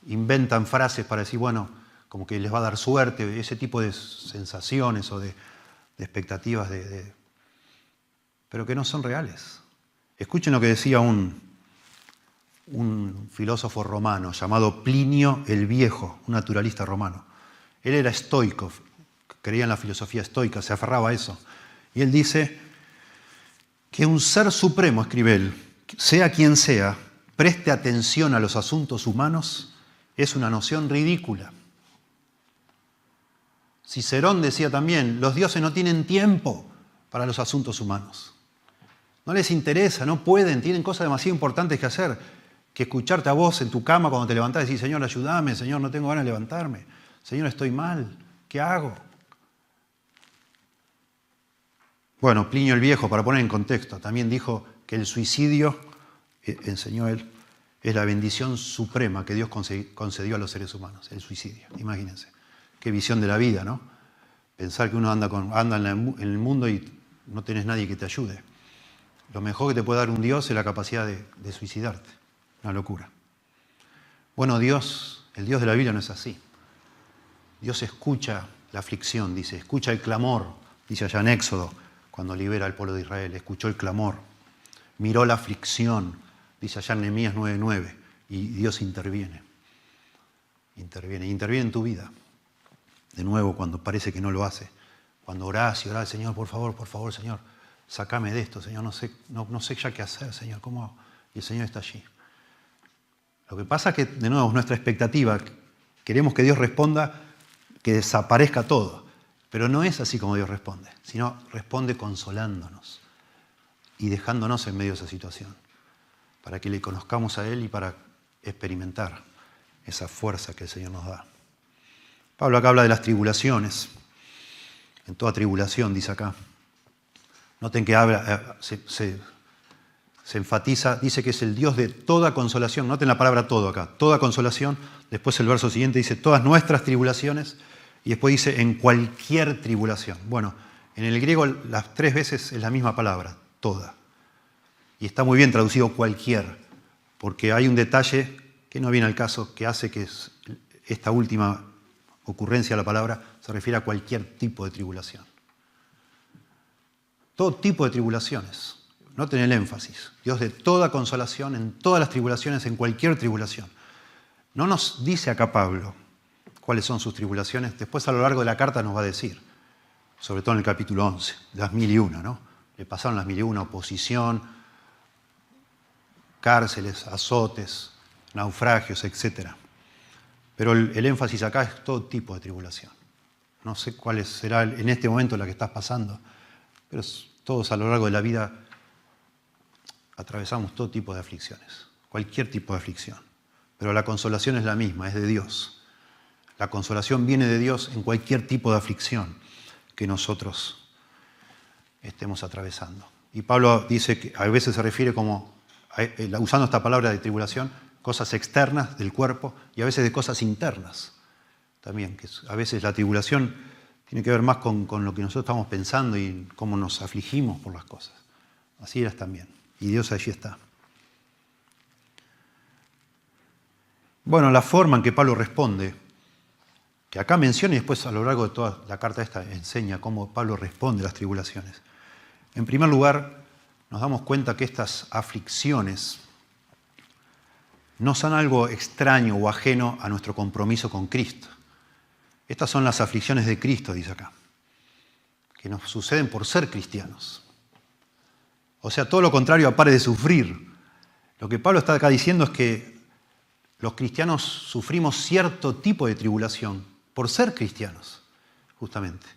inventan frases para decir, bueno, como que les va a dar suerte, ese tipo de sensaciones o de expectativas, pero que no son reales. Escuchen lo que decía un filósofo romano llamado Plinio el Viejo, un naturalista romano. Él era estoico, creía en la filosofía estoica, se aferraba a eso. Y él dice que un ser supremo, escribe él, sea quien sea, preste atención a los asuntos humanos, es una noción ridícula. Cicerón decía también, los dioses no tienen tiempo para los asuntos humanos. No les interesa, no pueden, tienen cosas demasiado importantes que hacer, que escucharte a vos en tu cama cuando te levantás y decís, Señor, ayúdame, Señor, no tengo ganas de levantarme, Señor, estoy mal, ¿qué hago? Bueno, Plinio el Viejo, para poner en contexto, también dijo que el suicidio, enseñó él, es la bendición suprema que Dios concedió a los seres humanos, el suicidio. Imagínense, qué visión de la vida, ¿no? Pensar que uno anda en el mundo y no tenés nadie que te ayude. Lo mejor que te puede dar un Dios es la capacidad de suicidarte. Una locura. Bueno, Dios, el Dios de la Biblia no es así. Dios escucha la aflicción, dice, escucha el clamor, dice allá en Éxodo, cuando libera al pueblo de Israel, escuchó el clamor, miró la aflicción, dice allá en Nehemías 9:9, y Dios interviene. Interviene en tu vida. De nuevo, cuando parece que no lo hace. Cuando orás y orás, Señor, por favor, Señor, sácame de esto, Señor, no sé ya qué hacer, Señor, ¿cómo hago? Y el Señor está allí. Lo que pasa es que, de nuevo, es nuestra expectativa. Queremos que Dios responda, que desaparezca todo. Pero no es así como Dios responde, sino responde consolándonos y dejándonos en medio de esa situación, para que le conozcamos a Él y para experimentar esa fuerza que el Señor nos da. Pablo acá habla de las tribulaciones. En toda tribulación, dice acá. Noten que habla, se enfatiza, dice que es el Dios de toda consolación. Noten la palabra todo acá, toda consolación. Después el verso siguiente dice todas nuestras tribulaciones. Y después dice en cualquier tribulación. Bueno, en el griego las 3 veces es la misma palabra, toda. Y está muy bien traducido cualquier, porque hay un detalle que no viene al caso, que hace que esta última ocurrencia de la palabra se refiere a cualquier tipo de tribulación. Todo tipo de tribulaciones. Noten el énfasis. Dios de toda consolación, en todas las tribulaciones, en cualquier tribulación. No nos dice acá Pablo cuáles son sus tribulaciones. Después a lo largo de la carta nos va a decir, sobre todo en el capítulo 11, las 1001, ¿no? Le pasaron las 1001, oposición, cárceles, azotes, naufragios, etc. Pero el énfasis acá es todo tipo de tribulación. No sé cuál será en este momento la que estás pasando, pero todos a lo largo de la vida atravesamos todo tipo de aflicciones, cualquier tipo de aflicción. Pero la consolación es la misma, es de Dios. La consolación viene de Dios en cualquier tipo de aflicción que nosotros estemos atravesando. Y Pablo dice que a veces se refiere como, usando esta palabra de tribulación, cosas externas del cuerpo y a veces de cosas internas también. Que a veces la tribulación tiene que ver más con lo que nosotros estamos pensando y cómo nos afligimos por las cosas. Así eras también. Y Dios allí está. Bueno, la forma en que Pablo responde, que acá menciona y después a lo largo de toda la carta esta enseña cómo Pablo responde a las tribulaciones. En primer lugar, nos damos cuenta que estas aflicciones no son algo extraño o ajeno a nuestro compromiso con Cristo. Estas son las aflicciones de Cristo, dice acá, que nos suceden por ser cristianos. O sea, todo lo contrario a pare de sufrir. Lo que Pablo está acá diciendo es que los cristianos sufrimos cierto tipo de tribulación por ser cristianos, justamente.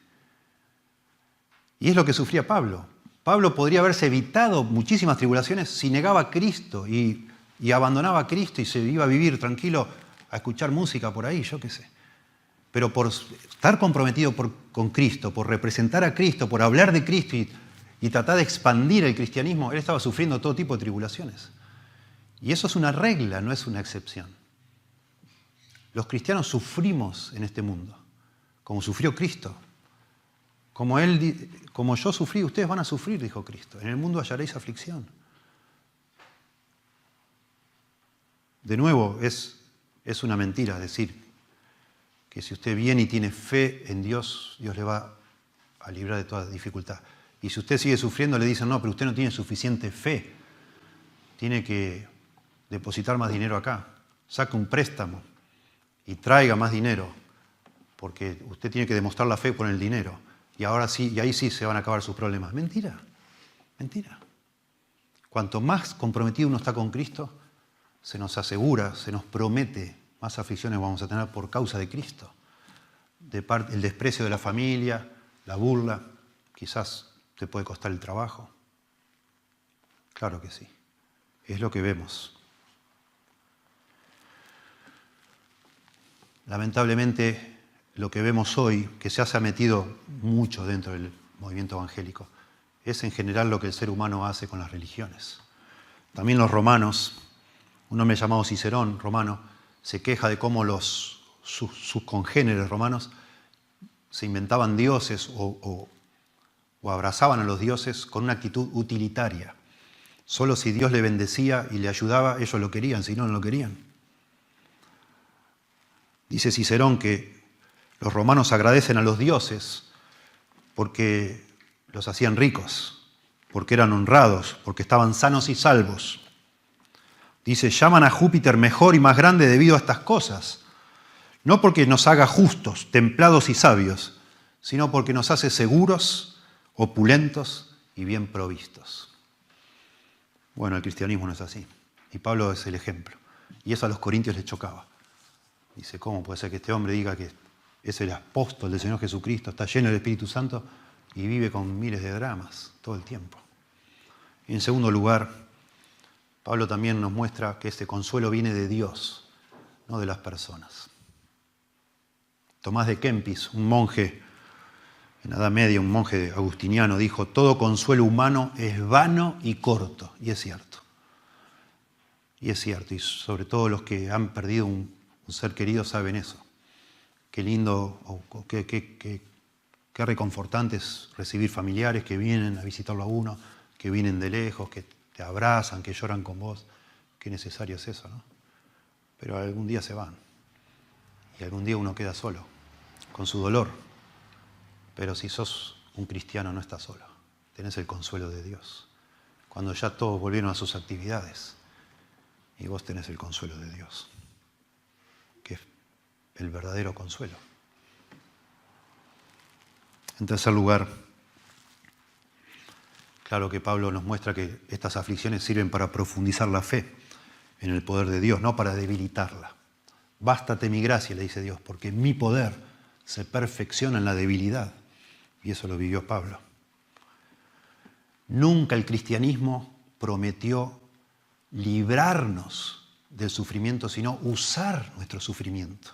Y es lo que sufría Pablo. Pablo podría haberse evitado muchísimas tribulaciones si negaba a Cristo y abandonaba a Cristo y se iba a vivir tranquilo a escuchar música por ahí, yo qué sé. Pero por estar comprometido con Cristo, por representar a Cristo, por hablar de Cristo y tratar de expandir el cristianismo, él estaba sufriendo todo tipo de tribulaciones. Y eso es una regla, no es una excepción. Los cristianos sufrimos en este mundo, como sufrió Cristo. Como yo sufrí, ustedes van a sufrir, dijo Cristo. En el mundo hallaréis aflicción. De nuevo, es una mentira decir que si usted viene y tiene fe en Dios, Dios le va a librar de toda dificultad. Y si usted sigue sufriendo, le dicen, no, pero usted no tiene suficiente fe. Tiene que depositar más dinero acá. Saque un préstamo y traiga más dinero, porque usted tiene que demostrar la fe con el dinero. Y ahora sí, y ahí sí se van a acabar sus problemas. Mentira, mentira. Cuanto más comprometido uno está con Cristo, se nos asegura, se nos promete más aflicciones vamos a tener por causa de Cristo. El desprecio de la familia, la burla, quizás te puede costar el trabajo. Claro que sí, es lo que vemos. Lamentablemente, lo que vemos hoy, que se ha metido mucho dentro del movimiento evangélico, es en general lo que el ser humano hace con las religiones. También los romanos, un hombre llamado Cicerón, romano, se queja de cómo sus congéneres romanos se inventaban dioses o abrazaban a los dioses con una actitud utilitaria. Solo si Dios le bendecía y le ayudaba, ellos lo querían, si no, no lo querían. Dice Cicerón que los romanos agradecen a los dioses porque los hacían ricos, porque eran honrados, porque estaban sanos y salvos. Dice, llaman a Júpiter mejor y más grande debido a estas cosas, no porque nos haga justos, templados y sabios, sino porque nos hace seguros, opulentos y bien provistos. Bueno, el cristianismo no es así, y Pablo es el ejemplo, y eso a los corintios les chocaba. Dice, ¿cómo puede ser que este hombre diga que es el apóstol del Señor Jesucristo, está lleno del Espíritu Santo y vive con miles de dramas todo el tiempo? Y en segundo lugar, Pablo también nos muestra que este consuelo viene de Dios, no de las personas. Tomás de Kempis, un monje en la Edad Media, un monje agustiniano, dijo: todo consuelo humano es vano y corto. Y es cierto. Y es cierto. Y sobre todo los que han perdido un ser querido saben eso. Qué lindo, qué reconfortante es recibir familiares que vienen a visitarlo a uno, que vienen de lejos, que te abrazan, que lloran con vos. Qué necesario es eso, ¿no? Pero algún día se van. Y algún día uno queda solo, con su dolor. Pero si sos un cristiano no estás solo. Tenés el consuelo de Dios. Cuando ya todos volvieron a sus actividades, y vos tenés el consuelo de Dios, que es el verdadero consuelo. En tercer lugar, claro que Pablo nos muestra que estas aflicciones sirven para profundizar la fe en el poder de Dios, no para debilitarla. Bástate mi gracia, le dice Dios, porque mi poder se perfecciona en la debilidad. Y eso lo vivió Pablo. Nunca el cristianismo prometió librarnos del sufrimiento, sino usar nuestro sufrimiento.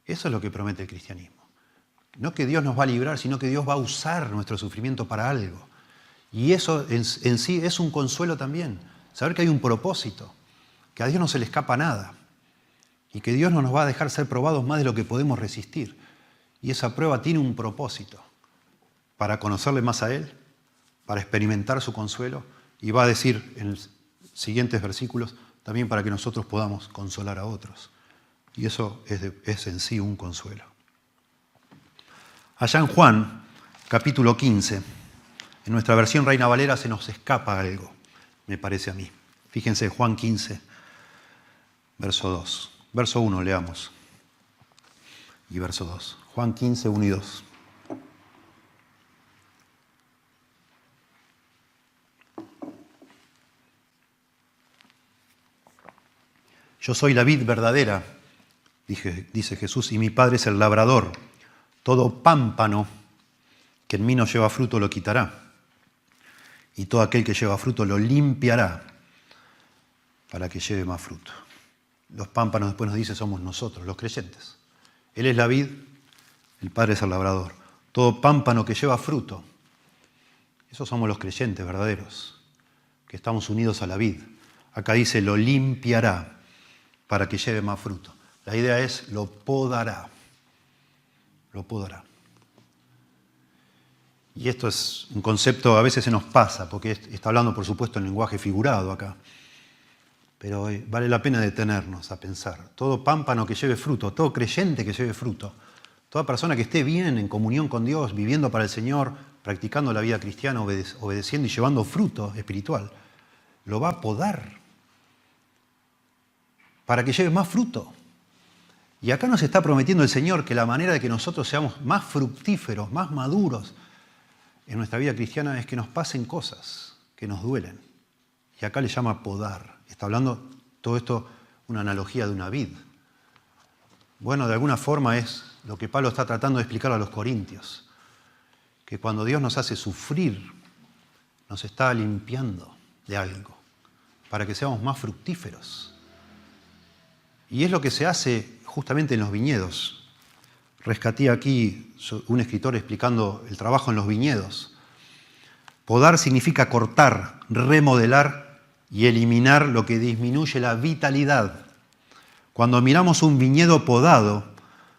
Eso es lo que promete el cristianismo. No que Dios nos va a librar, sino que Dios va a usar nuestro sufrimiento para algo. Y eso en sí es un consuelo también. Saber que hay un propósito, que a Dios no se le escapa nada y que Dios no nos va a dejar ser probados más de lo que podemos resistir. Y esa prueba tiene un propósito, para conocerle más a Él, para experimentar su consuelo, y va a decir en los siguientes versículos también para que nosotros podamos consolar a otros. Y eso es en sí un consuelo. Allá en Juan, capítulo 15, en nuestra versión Reina Valera se nos escapa algo, me parece a mí. Fíjense, Juan 15, verso 2. Verso 1 leamos. Y verso 2. Juan 15, 1 y 2. Yo soy la vid verdadera, dice Jesús, y mi Padre es el labrador. Todo pámpano que en mí no lleva fruto lo quitará, y todo aquel que lleva fruto lo limpiará para que lleve más fruto. Los pámpanos, después nos dice, somos nosotros, los creyentes. Él es la vid, el Padre es el labrador. Todo pámpano que lleva fruto, esos somos los creyentes verdaderos, que estamos unidos a la vid. Acá dice, lo limpiará para que lleve más fruto. La idea es, lo podará. Lo podará. Y esto es un concepto, a veces se nos pasa, porque está hablando, por supuesto, en lenguaje figurado acá. Pero vale la pena detenernos a pensar. Todo pámpano que lleve fruto, todo creyente que lleve fruto, toda persona que esté bien en comunión con Dios, viviendo para el Señor, practicando la vida cristiana, obedeciendo y llevando fruto espiritual, lo va a podar para que lleve más fruto. Y acá nos está prometiendo el Señor que la manera de que nosotros seamos más fructíferos, más maduros en nuestra vida cristiana es que nos pasen cosas que nos duelen. Y acá le llama podar. Está hablando todo esto, una analogía de una vid. Bueno, de alguna forma es lo que Pablo está tratando de explicar a los corintios. Que cuando Dios nos hace sufrir, nos está limpiando de algo, para que seamos más fructíferos. Y es lo que se hace justamente en los viñedos. Rescaté aquí un escritor explicando el trabajo en los viñedos. Podar significa cortar, remodelar y eliminar lo que disminuye la vitalidad. Cuando miramos un viñedo podado,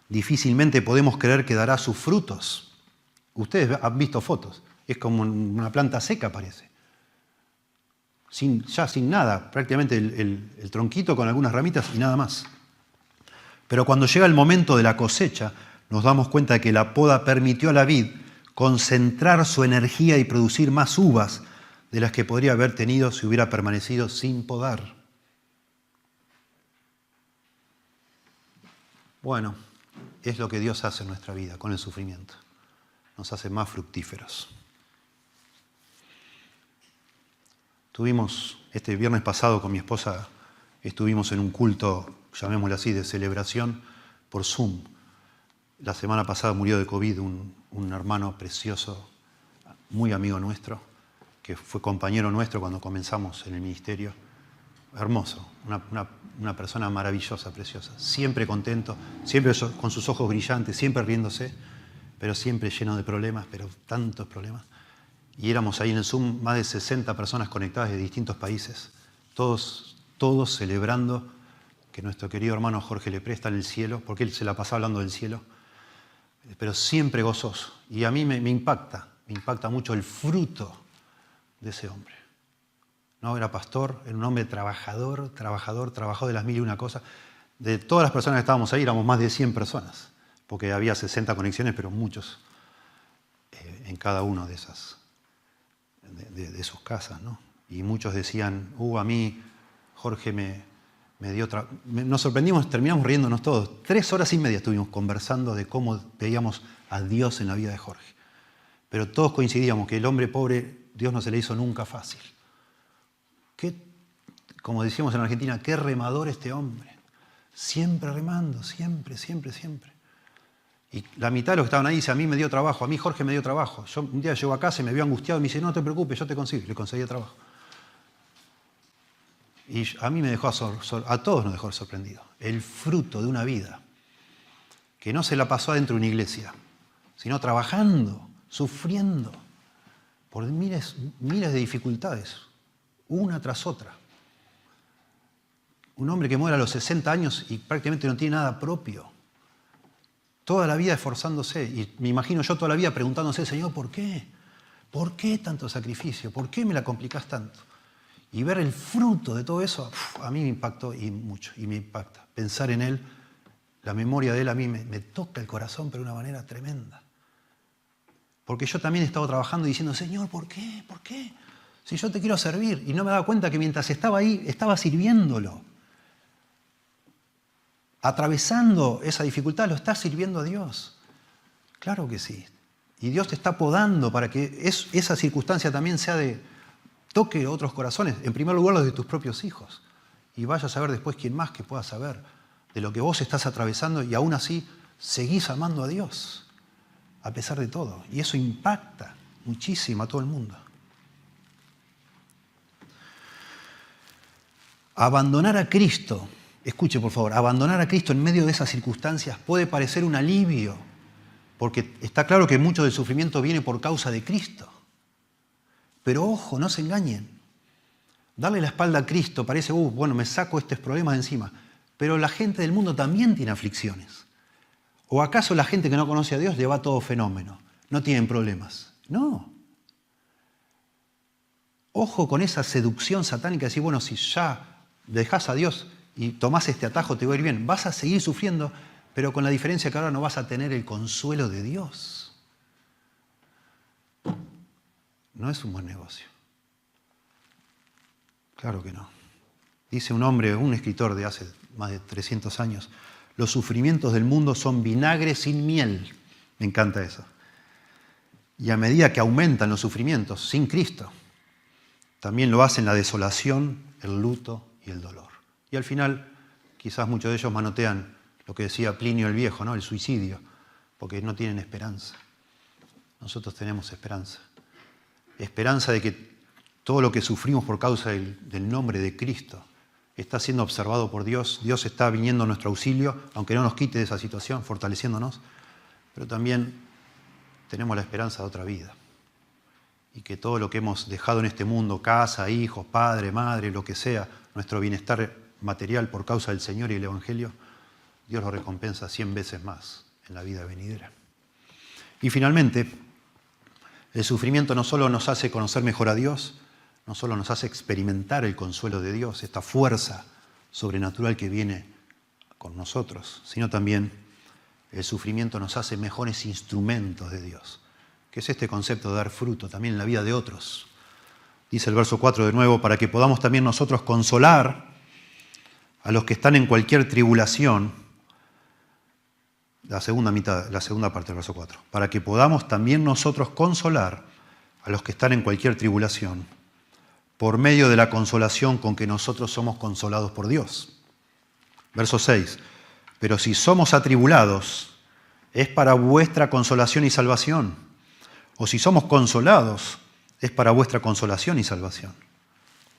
difícilmente podemos creer que dará sus frutos. Ustedes han visto fotos, es como una planta seca parece. Ya sin nada, prácticamente el tronquito con algunas ramitas y nada más. Pero cuando llega el momento de la cosecha, nos damos cuenta de que la poda permitió a la vid concentrar su energía y producir más uvas de las que podría haber tenido si hubiera permanecido sin podar. Bueno, es lo que Dios hace en nuestra vida con el sufrimiento. Nos hace más fructíferos. Tuvimos este viernes pasado con mi esposa, estuvimos en un culto, llamémoslo así, de celebración por Zoom. La semana pasada murió de COVID un hermano precioso, muy amigo nuestro, que fue compañero nuestro cuando comenzamos en el ministerio. hermoso, una persona maravillosa, preciosa, siempre contento, siempre con sus ojos brillantes, siempre riéndose, pero siempre lleno de problemas, pero tantos problemas. Y éramos ahí en el Zoom más de 60 personas conectadas de distintos países, todos celebrando que nuestro querido hermano Jorge Lepré está en el cielo, porque él se la pasaba hablando del cielo, pero siempre gozoso. Y a mí me impacta mucho el fruto de ese hombre. No era pastor, era un hombre trabajador, trabajó de las mil y una cosas. De todas las personas que estábamos ahí, éramos más de 100 personas, porque había 60 conexiones, pero muchos en cada una de esas, de sus casas, ¿no? Y muchos decían, a mí Jorge me dio nos sorprendimos, terminamos riéndonos todos. 3 horas y media estuvimos conversando de cómo veíamos a Dios en la vida de Jorge. Pero todos coincidíamos que el hombre pobre, Dios no se le hizo nunca fácil. Como decíamos en Argentina, qué remador este hombre. Siempre remando, siempre. Y la mitad de los que estaban ahí dice, a mí me dio trabajo, a mí Jorge me dio trabajo. Yo un día llego a casa y me vio angustiado y me dice, no te preocupes, yo te consigo. Le conseguí trabajo. Y a mí me dejó, a todos nos dejó sorprendido. El fruto de una vida que no se la pasó adentro de una iglesia, sino trabajando, sufriendo por miles de dificultades, una tras otra. Un hombre que muere a los 60 años y prácticamente no tiene nada propio. Toda la vida esforzándose. Y me imagino yo toda la vida preguntándose, Señor, ¿por qué? ¿Por qué tanto sacrificio? ¿Por qué me la complicás tanto? Y ver el fruto de todo eso, a mí me impactó y mucho. Y me impacta. Pensar en él, la memoria de él a mí me toca el corazón, pero de una manera tremenda. Porque yo también he estado trabajando y diciendo, Señor, ¿por qué? ¿Por qué? Si yo te quiero servir. Y no me daba cuenta que mientras estaba ahí, estaba sirviéndolo. Atravesando esa dificultad, lo estás sirviendo a Dios. Claro que sí. Y Dios te está podando para que esa circunstancia también toque otros corazones. En primer lugar, los de tus propios hijos. Y vayas a saber después quién más que pueda saber de lo que vos estás atravesando y aún así seguís amando a Dios, a pesar de todo. Y eso impacta muchísimo a todo el mundo. Abandonar a Cristo, escuche por favor, abandonar a Cristo en medio de esas circunstancias puede parecer un alivio, porque está claro que mucho del sufrimiento viene por causa de Cristo. Pero ojo, no se engañen. Darle la espalda a Cristo parece, bueno, me saco estos problemas de encima. Pero la gente del mundo también tiene aflicciones. ¿O acaso la gente que no conoce a Dios le va todo fenómeno? No tienen problemas. No. Ojo con esa seducción satánica de decir, bueno, si ya dejás a Dios y tomás este atajo te va a ir bien. Vas a seguir sufriendo, pero con la diferencia que ahora no vas a tener el consuelo de Dios. No es un buen negocio. Claro que no. Dice un escritor de hace más de 300 años, los sufrimientos del mundo son vinagre sin miel. Me encanta eso. Y a medida que aumentan los sufrimientos sin Cristo, también lo hacen la desolación, el luto y el dolor. Y al final, quizás muchos de ellos manotean lo que decía Plinio el Viejo, ¿no? El suicidio, porque no tienen esperanza. Nosotros tenemos esperanza. Esperanza de que todo lo que sufrimos por causa del nombre de Cristo está siendo observado por Dios. Dios está viniendo a nuestro auxilio, aunque no nos quite de esa situación, fortaleciéndonos. Pero también tenemos la esperanza de otra vida. Y que todo lo que hemos dejado en este mundo, casa, hijos, padre, madre, lo que sea, nuestro bienestar material por causa del Señor y el Evangelio, Dios lo recompensa 100 veces más en la vida venidera. Y finalmente, el sufrimiento no solo nos hace conocer mejor a Dios, no solo nos hace experimentar el consuelo de Dios, esta fuerza sobrenatural que viene con nosotros, sino también el sufrimiento nos hace mejores instrumentos de Dios, que es este concepto de dar fruto también en la vida de otros. Dice el verso 4 de nuevo, para que podamos también nosotros consolar a los que están en cualquier tribulación, la segunda parte del verso 4, para que podamos también nosotros consolar a los que están en cualquier tribulación, por medio de la consolación con que nosotros somos consolados por Dios. Verso 6, pero si somos atribulados, es para vuestra consolación y salvación, o si somos consolados, es para vuestra consolación y salvación,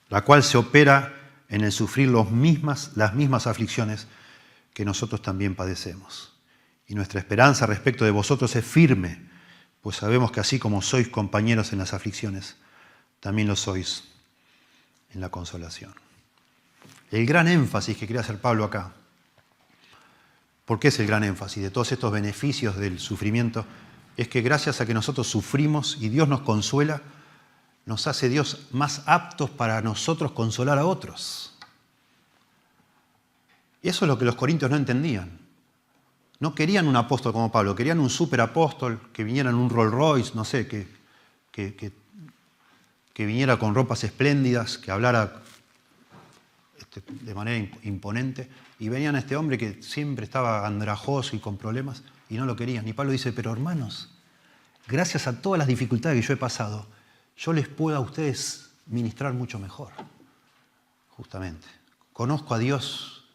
la cual se opera en el sufrir las mismas aflicciones que nosotros también padecemos. Y nuestra esperanza respecto de vosotros es firme, pues sabemos que así como sois compañeros en las aflicciones, también lo sois en la consolación. El gran énfasis que quería hacer Pablo acá, ¿por qué es el gran énfasis de todos estos beneficios del sufrimiento? Es que gracias a que nosotros sufrimos y Dios nos consuela, nos hace Dios más aptos para nosotros consolar a otros. Y eso es lo que los corintios no entendían. No querían un apóstol como Pablo, querían un superapóstol que viniera en un Rolls Royce, no sé, que viniera con ropas espléndidas, que hablara de manera imponente. Y venían a este hombre que siempre estaba andrajoso y con problemas y no lo querían. Y Pablo dice, pero hermanos, gracias a todas las dificultades que yo he pasado, yo les puedo a ustedes ministrar mucho mejor. Justamente. Conozco a Dios,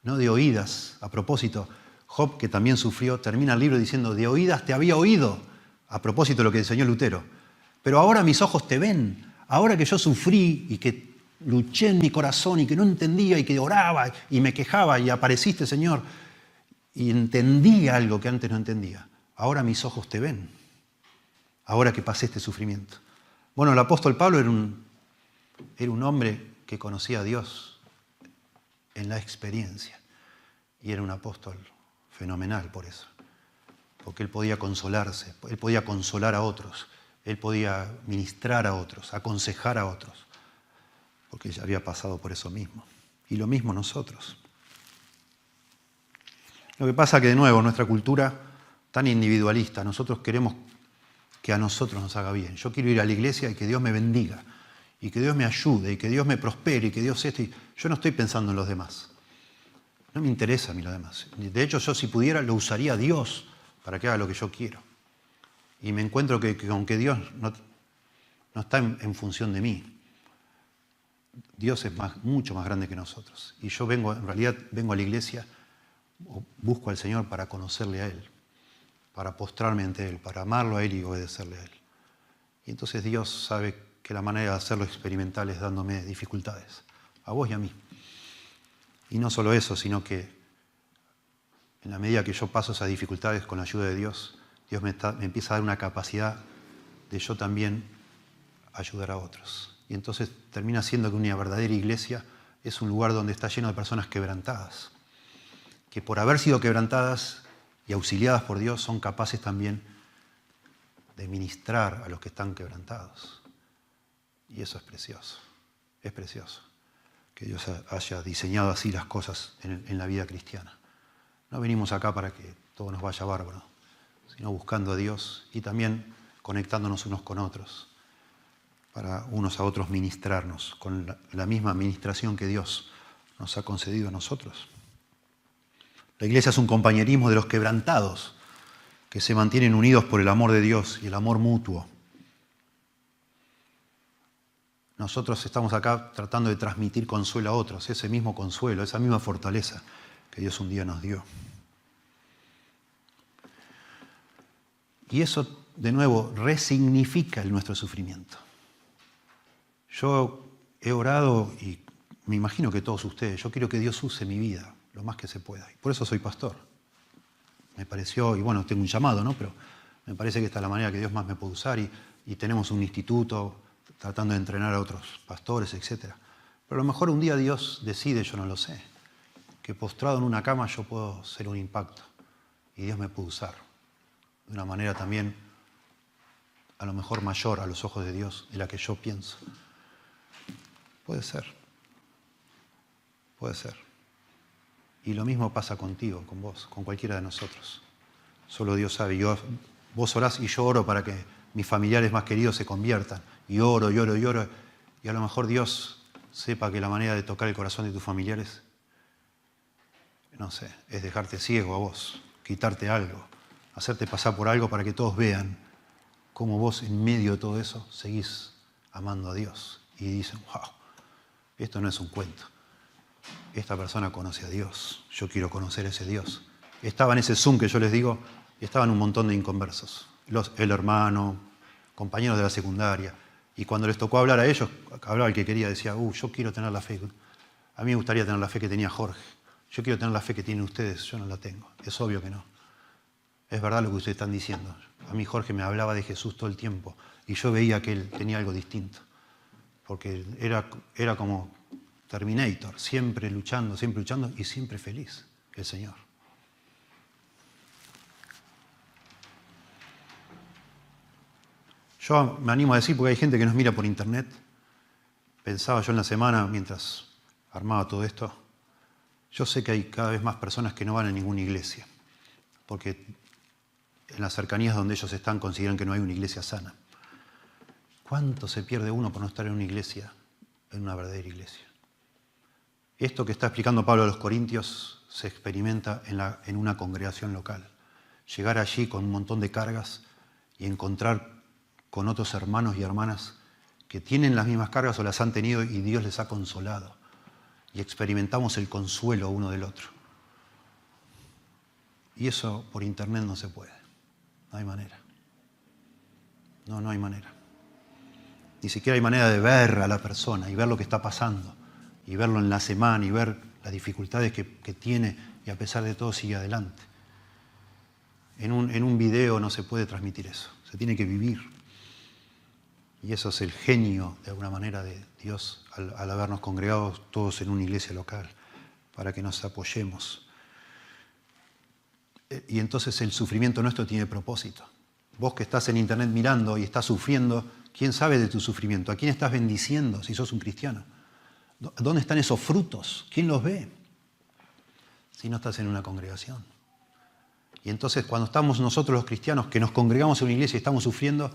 no de oídas. A propósito, Job, que también sufrió, termina el libro diciendo, de oídas te había oído, a propósito de lo que enseñó Lutero. Pero ahora mis ojos te ven. Ahora que yo sufrí y que luché en mi corazón y que no entendía y que oraba y me quejaba y apareciste, Señor, y entendí algo que antes no entendía. Ahora mis ojos te ven. Ahora que pasé este sufrimiento. Bueno, el apóstol Pablo era un hombre que conocía a Dios en la experiencia. Y era un apóstol fenomenal por eso. Porque él podía consolarse, él podía consolar a otros, él podía ministrar a otros, aconsejar a otros. Porque ya había pasado por eso mismo. Y lo mismo nosotros. Lo que pasa que, de nuevo, nuestra cultura tan individualista, nosotros queremos que a nosotros nos haga bien. Yo quiero ir a la iglesia y que Dios me bendiga, y que Dios me ayude, y que Dios me prospere, y que Dios Yo no estoy pensando en los demás. No me interesa a mí los demás. De hecho, yo si pudiera lo usaría a Dios para que haga lo que yo quiero. Y me encuentro que aunque Dios no está en función de mí, Dios es mucho más grande que nosotros. Y yo en realidad vengo a la iglesia, busco al Señor para conocerle a Él, para postrarme ante Él, para amarlo a Él y obedecerle a Él. Y entonces Dios sabe que la manera de hacerlo experimental es dándome dificultades, a vos y a mí. Y no solo eso, sino que en la medida que yo paso esas dificultades con la ayuda de Dios, Dios me empieza a dar una capacidad de yo también ayudar a otros. Y entonces termina siendo que una verdadera iglesia es un lugar donde está lleno de personas quebrantadas, que por haber sido quebrantadas y auxiliadas por Dios son capaces también de ministrar a los que están quebrantados. Y eso es precioso, que Dios haya diseñado así las cosas en la vida cristiana. No venimos acá para que todo nos vaya bárbaro, sino buscando a Dios y también conectándonos unos con otros, para unos a otros ministrarnos con la misma administración que Dios nos ha concedido a nosotros. La iglesia es un compañerismo de los quebrantados, que se mantienen unidos por el amor de Dios y el amor mutuo. Nosotros estamos acá tratando de transmitir consuelo a otros, ese mismo consuelo, esa misma fortaleza que Dios un día nos dio. Y eso, de nuevo, resignifica nuestro sufrimiento. Yo he orado, y me imagino que todos ustedes, yo quiero que Dios use mi vida lo más que se pueda. Y por eso soy pastor. Me pareció, y bueno, tengo un llamado, ¿no? Pero me parece que esta es la manera que Dios más me puede usar, y tenemos un instituto tratando de entrenar a otros pastores, etc. Pero a lo mejor un día Dios decide, yo no lo sé, que postrado en una cama yo puedo ser un impacto, y Dios me puede usar de una manera también a lo mejor mayor a los ojos de Dios de la que yo pienso. Puede ser. Y lo mismo pasa contigo, con vos, con cualquiera de nosotros. Solo Dios sabe. Vos orás y yo oro para que mis familiares más queridos se conviertan. Y oro. Y a lo mejor Dios sepa que la manera de tocar el corazón de tus familiares, no sé, es dejarte ciego a vos, quitarte algo, hacerte pasar por algo para que todos vean cómo vos en medio de todo eso seguís amando a Dios. Y dicen, wow, esto no es un cuento. Esta persona conoce a Dios. Yo quiero conocer a ese Dios. Estaba en ese Zoom que yo les digo, y estaban un montón de inconversos. El hermano, compañeros de la secundaria. Y cuando les tocó hablar a ellos, hablaba el que quería, decía, yo quiero tener la fe A mí me gustaría tener la fe que tenía Jorge. Yo quiero tener la fe que tienen ustedes, yo no la tengo. Es obvio que no. Es verdad lo que ustedes están diciendo. A mí Jorge me hablaba de Jesús todo el tiempo y yo veía que él tenía algo distinto. Porque era como Terminator, siempre luchando y siempre feliz, el Señor. Yo me animo a decir, porque hay gente que nos mira por internet, pensaba yo en la semana mientras armaba todo esto, yo sé que hay cada vez más personas que no van a ninguna iglesia, porque en las cercanías donde ellos están consideran que no hay una iglesia sana. ¿Cuánto se pierde uno por no estar en una iglesia, en una verdadera iglesia? Esto que está explicando Pablo a los Corintios se experimenta en una congregación local. Llegar allí con un montón de cargas y encontrar con otros hermanos y hermanas que tienen las mismas cargas o las han tenido y Dios les ha consolado. Y experimentamos el consuelo uno del otro. Y eso por internet no se puede. No hay manera. No hay manera. Ni siquiera hay manera de ver a la persona y ver lo que está pasando. Y verlo en la semana y ver las dificultades que tiene y a pesar de todo sigue adelante. En un video no se puede transmitir eso. Se tiene que vivir. Y eso es el genio, de alguna manera, de Dios al habernos congregado todos en una iglesia local, para que nos apoyemos. Y entonces el sufrimiento nuestro tiene propósito. Vos que estás en internet mirando y estás sufriendo, ¿quién sabe de tu sufrimiento? ¿A quién estás bendiciendo si sos un cristiano? ¿Dónde están esos frutos? ¿Quién los ve? Si no estás en una congregación. Y entonces cuando estamos nosotros los cristianos, que nos congregamos en una iglesia y estamos sufriendo,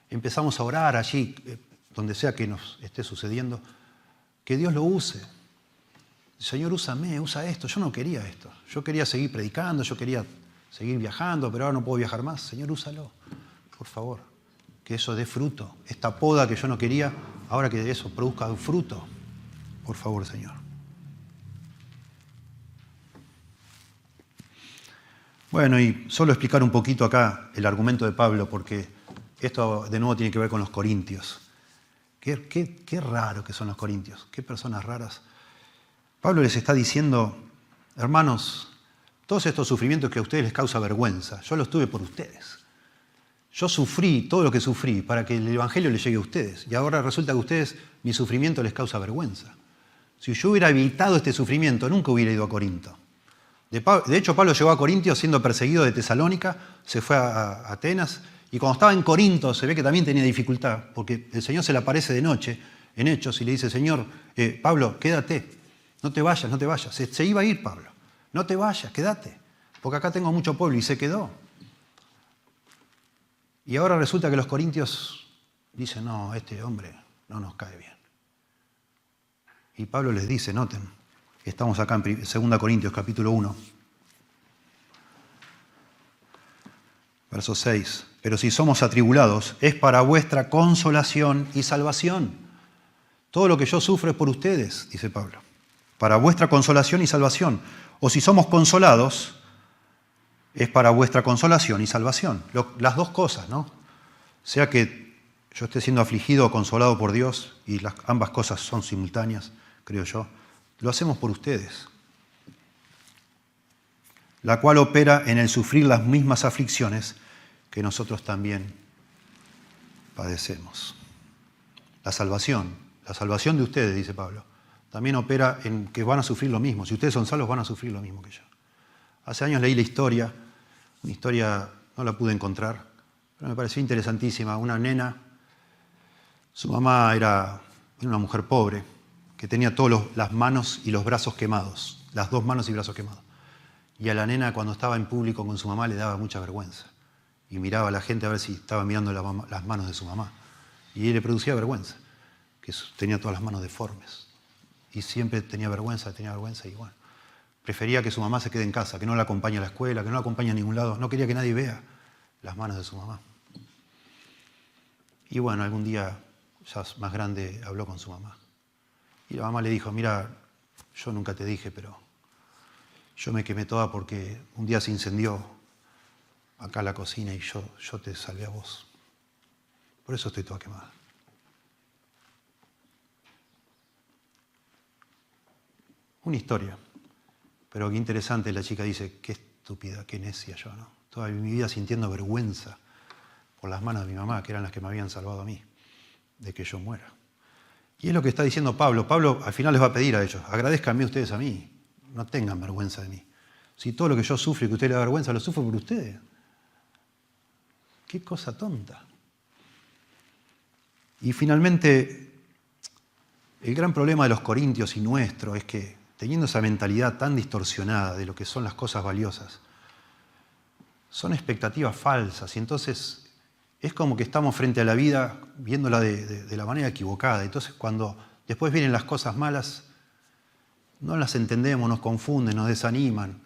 empezamos a orar allí, donde sea que nos esté sucediendo, que Dios lo use. Señor, úsame, usa esto. Yo no quería esto. Yo quería seguir predicando, yo quería seguir viajando, pero ahora no puedo viajar más. Señor, úsalo, por favor. Que eso dé fruto. Esta poda que yo no quería, ahora que eso produzca un fruto. Por favor, Señor. Bueno, y solo explicar un poquito acá el argumento de Pablo, porque esto de nuevo tiene que ver con los corintios. Qué raro que son los corintios, qué personas raras. Pablo les está diciendo, hermanos, todos estos sufrimientos que a ustedes les causa vergüenza, yo los tuve por ustedes. Yo sufrí todo lo que sufrí para que el Evangelio les llegue a ustedes. Y ahora resulta que a ustedes mi sufrimiento les causa vergüenza. Si yo hubiera evitado este sufrimiento, nunca hubiera ido a Corinto. De hecho, Pablo llegó a Corintios siendo perseguido de Tesalónica, se fue a Atenas, y cuando estaba en Corinto se ve que también tenía dificultad, porque el Señor se le aparece de noche, en Hechos, y le dice, Señor, Pablo, quédate, no te vayas, no te vayas. Se iba a ir Pablo, no te vayas, quédate, porque acá tengo mucho pueblo, y se quedó. Y ahora resulta que los corintios dicen, no, este hombre no nos cae bien. Y Pablo les dice, noten, estamos acá en 2 Corintios capítulo 1, verso 6. Pero si somos atribulados, es para vuestra consolación y salvación. Todo lo que yo sufro es por ustedes, dice Pablo. Para vuestra consolación y salvación. O si somos consolados, es para vuestra consolación y salvación. Las dos cosas, ¿no? Sea que yo esté siendo afligido o consolado por Dios, y ambas cosas son simultáneas, creo yo, lo hacemos por ustedes. La cual opera en el sufrir las mismas aflicciones que nosotros también padecemos. La salvación de ustedes, dice Pablo, también opera en que van a sufrir lo mismo. Si ustedes son salvos, van a sufrir lo mismo que yo. Hace años leí la historia, una historia no la pude encontrar, pero me pareció interesantísima. Una nena, su mamá era una mujer pobre, que tenía todas las manos y los brazos quemados, las dos manos y brazos quemados. Y a la nena, cuando estaba en público con su mamá, le daba mucha vergüenza. Y miraba a la gente a ver si estaba mirando las manos de su mamá. Y le producía vergüenza, que tenía todas las manos deformes. Y siempre tenía vergüenza y bueno. Prefería que su mamá se quede en casa, que no la acompañe a la escuela, que no la acompañe a ningún lado. No quería que nadie vea las manos de su mamá. Y bueno, algún día, ya más grande, habló con su mamá. Y la mamá le dijo, mira, yo nunca te dije, pero yo me quemé toda porque un día se incendió acá la cocina y yo te salvé a vos. Por eso estoy toda quemada. Una historia. Pero qué interesante, la chica dice, qué estúpida, qué necia yo, ¿no? Toda mi vida sintiendo vergüenza por las manos de mi mamá, que eran las que me habían salvado a mí, de que yo muera. Y es lo que está diciendo Pablo. Pablo al final les va a pedir a ellos, agradezcanme ustedes a mí, no tengan vergüenza de mí. Si todo lo que yo sufro y que a usted le da vergüenza, lo sufro por ustedes. Qué cosa tonta. Y finalmente, el gran problema de los corintios y nuestro es que, teniendo esa mentalidad tan distorsionada de lo que son las cosas valiosas, son expectativas falsas. Y entonces es como que estamos frente a la vida viéndola de la manera equivocada. Entonces cuando después vienen las cosas malas, no las entendemos, nos confunden, nos desaniman.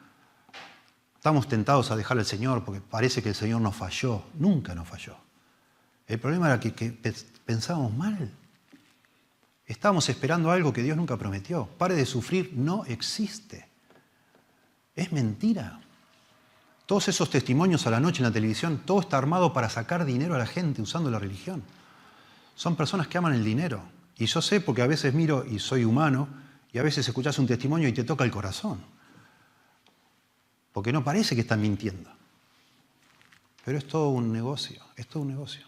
Estamos tentados a dejar al Señor porque parece que el Señor nos falló. Nunca nos falló. El problema era que pensábamos mal. Estábamos esperando algo que Dios nunca prometió. Pare de sufrir, no existe. Es mentira. Todos esos testimonios a la noche en la televisión, todo está armado para sacar dinero a la gente usando la religión. Son personas que aman el dinero. Y yo sé porque a veces miro y soy humano y a veces escuchas un testimonio y te toca el corazón. Porque no parece que están mintiendo. Pero es todo un negocio, es todo un negocio.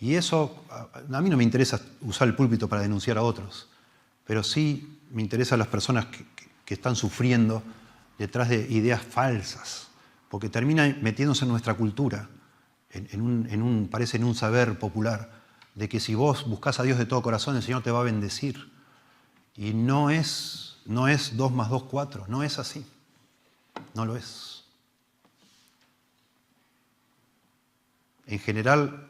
Y eso, a mí no me interesa usar el púlpito para denunciar a otros, pero sí me interesan las personas que están sufriendo detrás de ideas falsas, porque terminan metiéndose en nuestra cultura, parece en un saber popular, de que si vos buscás a Dios de todo corazón, el Señor te va a bendecir. Y no es 2 más 2, 4, no es así, no lo es. En general,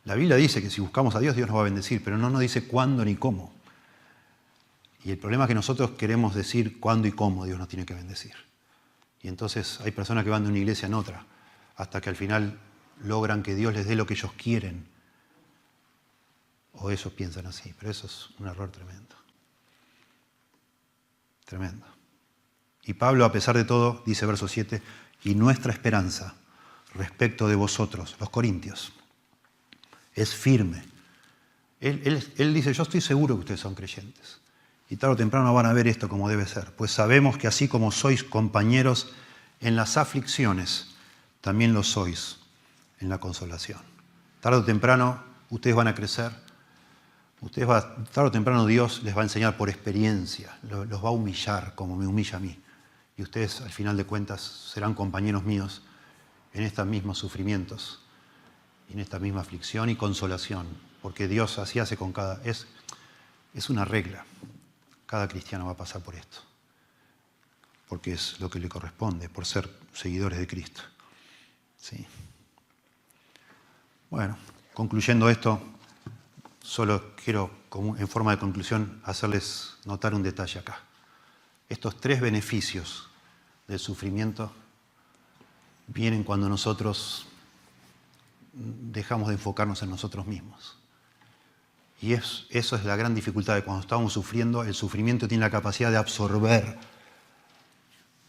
la Biblia dice que si buscamos a Dios, Dios nos va a bendecir, pero no nos dice cuándo ni cómo. Y el problema es que nosotros queremos decir cuándo y cómo Dios nos tiene que bendecir. Y entonces hay personas que van de una iglesia en otra, hasta que al final logran que Dios les dé lo que ellos quieren. O ellos piensan así, pero eso es un error tremendo. Tremendo. Y Pablo, a pesar de todo, dice verso 7, y nuestra esperanza respecto de vosotros, los corintios, es firme. Él dice, yo estoy seguro que ustedes son creyentes. Y tarde o temprano van a ver esto como debe ser. Pues sabemos que así como sois compañeros en las aflicciones, también lo sois en la consolación. Tarde o temprano ustedes van a crecer. Tarde o temprano Dios les va a enseñar por experiencia. Los va a humillar como me humilla a mí. Y ustedes, al final de cuentas, serán compañeros míos en estos mismos sufrimientos, en esta misma aflicción y consolación, porque Dios así hace con cada... Es una regla. Cada cristiano va a pasar por esto, porque es lo que le corresponde, por ser seguidores de Cristo. ¿Sí? Bueno, concluyendo esto, solo quiero, en forma de conclusión, hacerles notar un detalle acá. Estos 3 beneficios del sufrimiento vienen cuando nosotros dejamos de enfocarnos en nosotros mismos. Y eso es la gran dificultad de cuando estamos sufriendo, el sufrimiento tiene la capacidad de absorber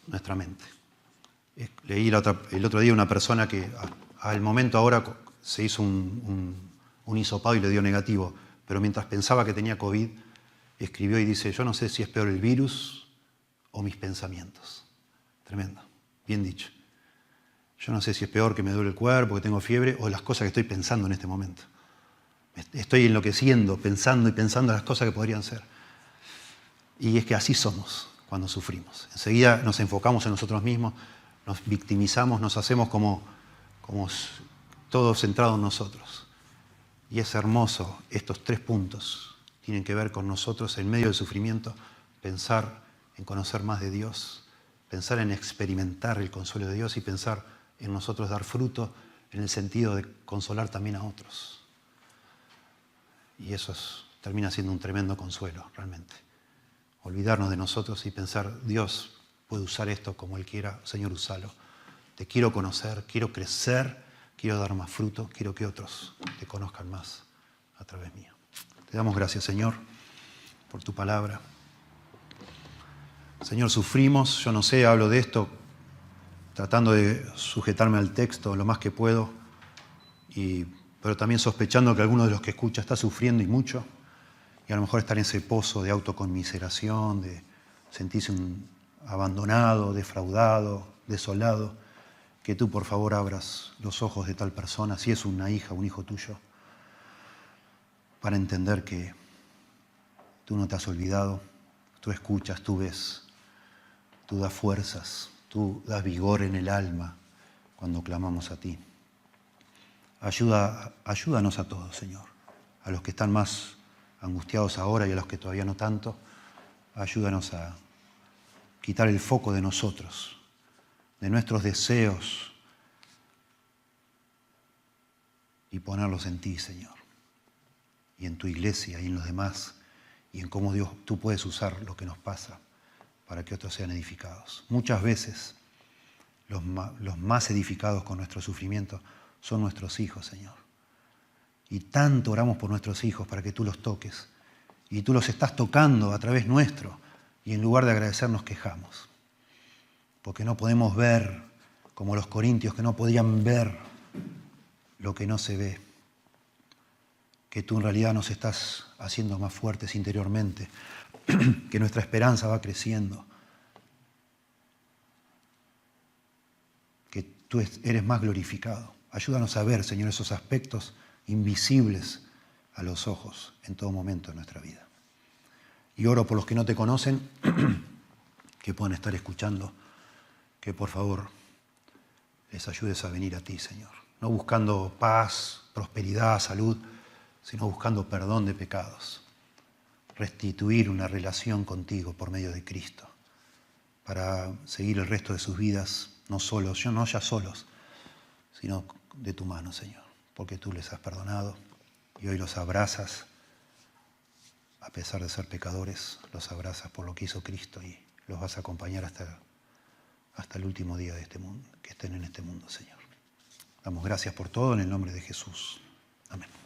nuestra mente. Leí el otro día una persona que al momento ahora se hizo un hisopado y le dio negativo, pero mientras pensaba que tenía COVID, escribió y dice, yo no sé si es peor el virus o mis pensamientos. Tremendo, bien dicho. Yo no sé si es peor que me duele el cuerpo, que tengo fiebre, o las cosas que estoy pensando en este momento. Estoy enloqueciendo, pensando y pensando las cosas que podrían ser. Y es que así somos cuando sufrimos. Enseguida nos enfocamos en nosotros mismos, nos victimizamos, nos hacemos como todo centrado en nosotros. Y es hermoso, estos 3 puntos tienen que ver con nosotros en medio del sufrimiento, pensar en conocer más de Dios, pensar en experimentar el consuelo de Dios y pensar en nosotros dar fruto en el sentido de consolar también a otros. Y eso termina siendo un tremendo consuelo, realmente. Olvidarnos de nosotros y pensar, Dios puede usar esto como Él quiera, Señor, úsalo. Te quiero conocer, quiero crecer, quiero dar más fruto, quiero que otros te conozcan más a través mío. Te damos gracias, Señor, por tu palabra. Señor, sufrimos, yo no sé, hablo de esto tratando de sujetarme al texto lo más que puedo, pero también sospechando que alguno de los que escucha está sufriendo y mucho. y a lo mejor estar en ese pozo de autoconmiseración, de sentirse abandonado, defraudado, desolado, que tú por favor abras los ojos de tal persona, si es una hija, un hijo tuyo, para entender que tú no te has olvidado, tú escuchas, tú ves, tú das fuerzas, tú das vigor en el alma cuando clamamos a ti. Ayúdanos a todos, Señor, a los que están más angustiados ahora y a los que todavía no tanto. Ayúdanos a quitar el foco de nosotros, de nuestros deseos, y ponerlos en ti, Señor, y en tu iglesia y en los demás, y en cómo Dios, tú puedes usar lo que nos pasa para que otros sean edificados. Muchas veces los más edificados con nuestro sufrimiento son nuestros hijos, Señor. Y tanto oramos por nuestros hijos para que tú los toques. Y tú los estás tocando a través nuestro. Y en lugar de agradecer nos quejamos. Porque no podemos ver, como los corintios que no podían ver lo que no se ve. Que tú en realidad nos estás haciendo más fuertes interiormente. Que nuestra esperanza va creciendo. Que tú eres más glorificado. Ayúdanos a ver, Señor, esos aspectos invisibles a los ojos en todo momento de nuestra vida. Y oro por los que no te conocen, que puedan estar escuchando, que por favor les ayudes a venir a ti, Señor. No buscando paz, prosperidad, salud, sino buscando perdón de pecados. Restituir una relación contigo por medio de Cristo, para seguir el resto de sus vidas, no ya solos, sino de tu mano, Señor, porque tú les has perdonado y hoy los abrazas, a pesar de ser pecadores, los abrazas por lo que hizo Cristo y los vas a acompañar hasta el último día de este mundo, que estén en este mundo, Señor. Damos gracias por todo en el nombre de Jesús. Amén.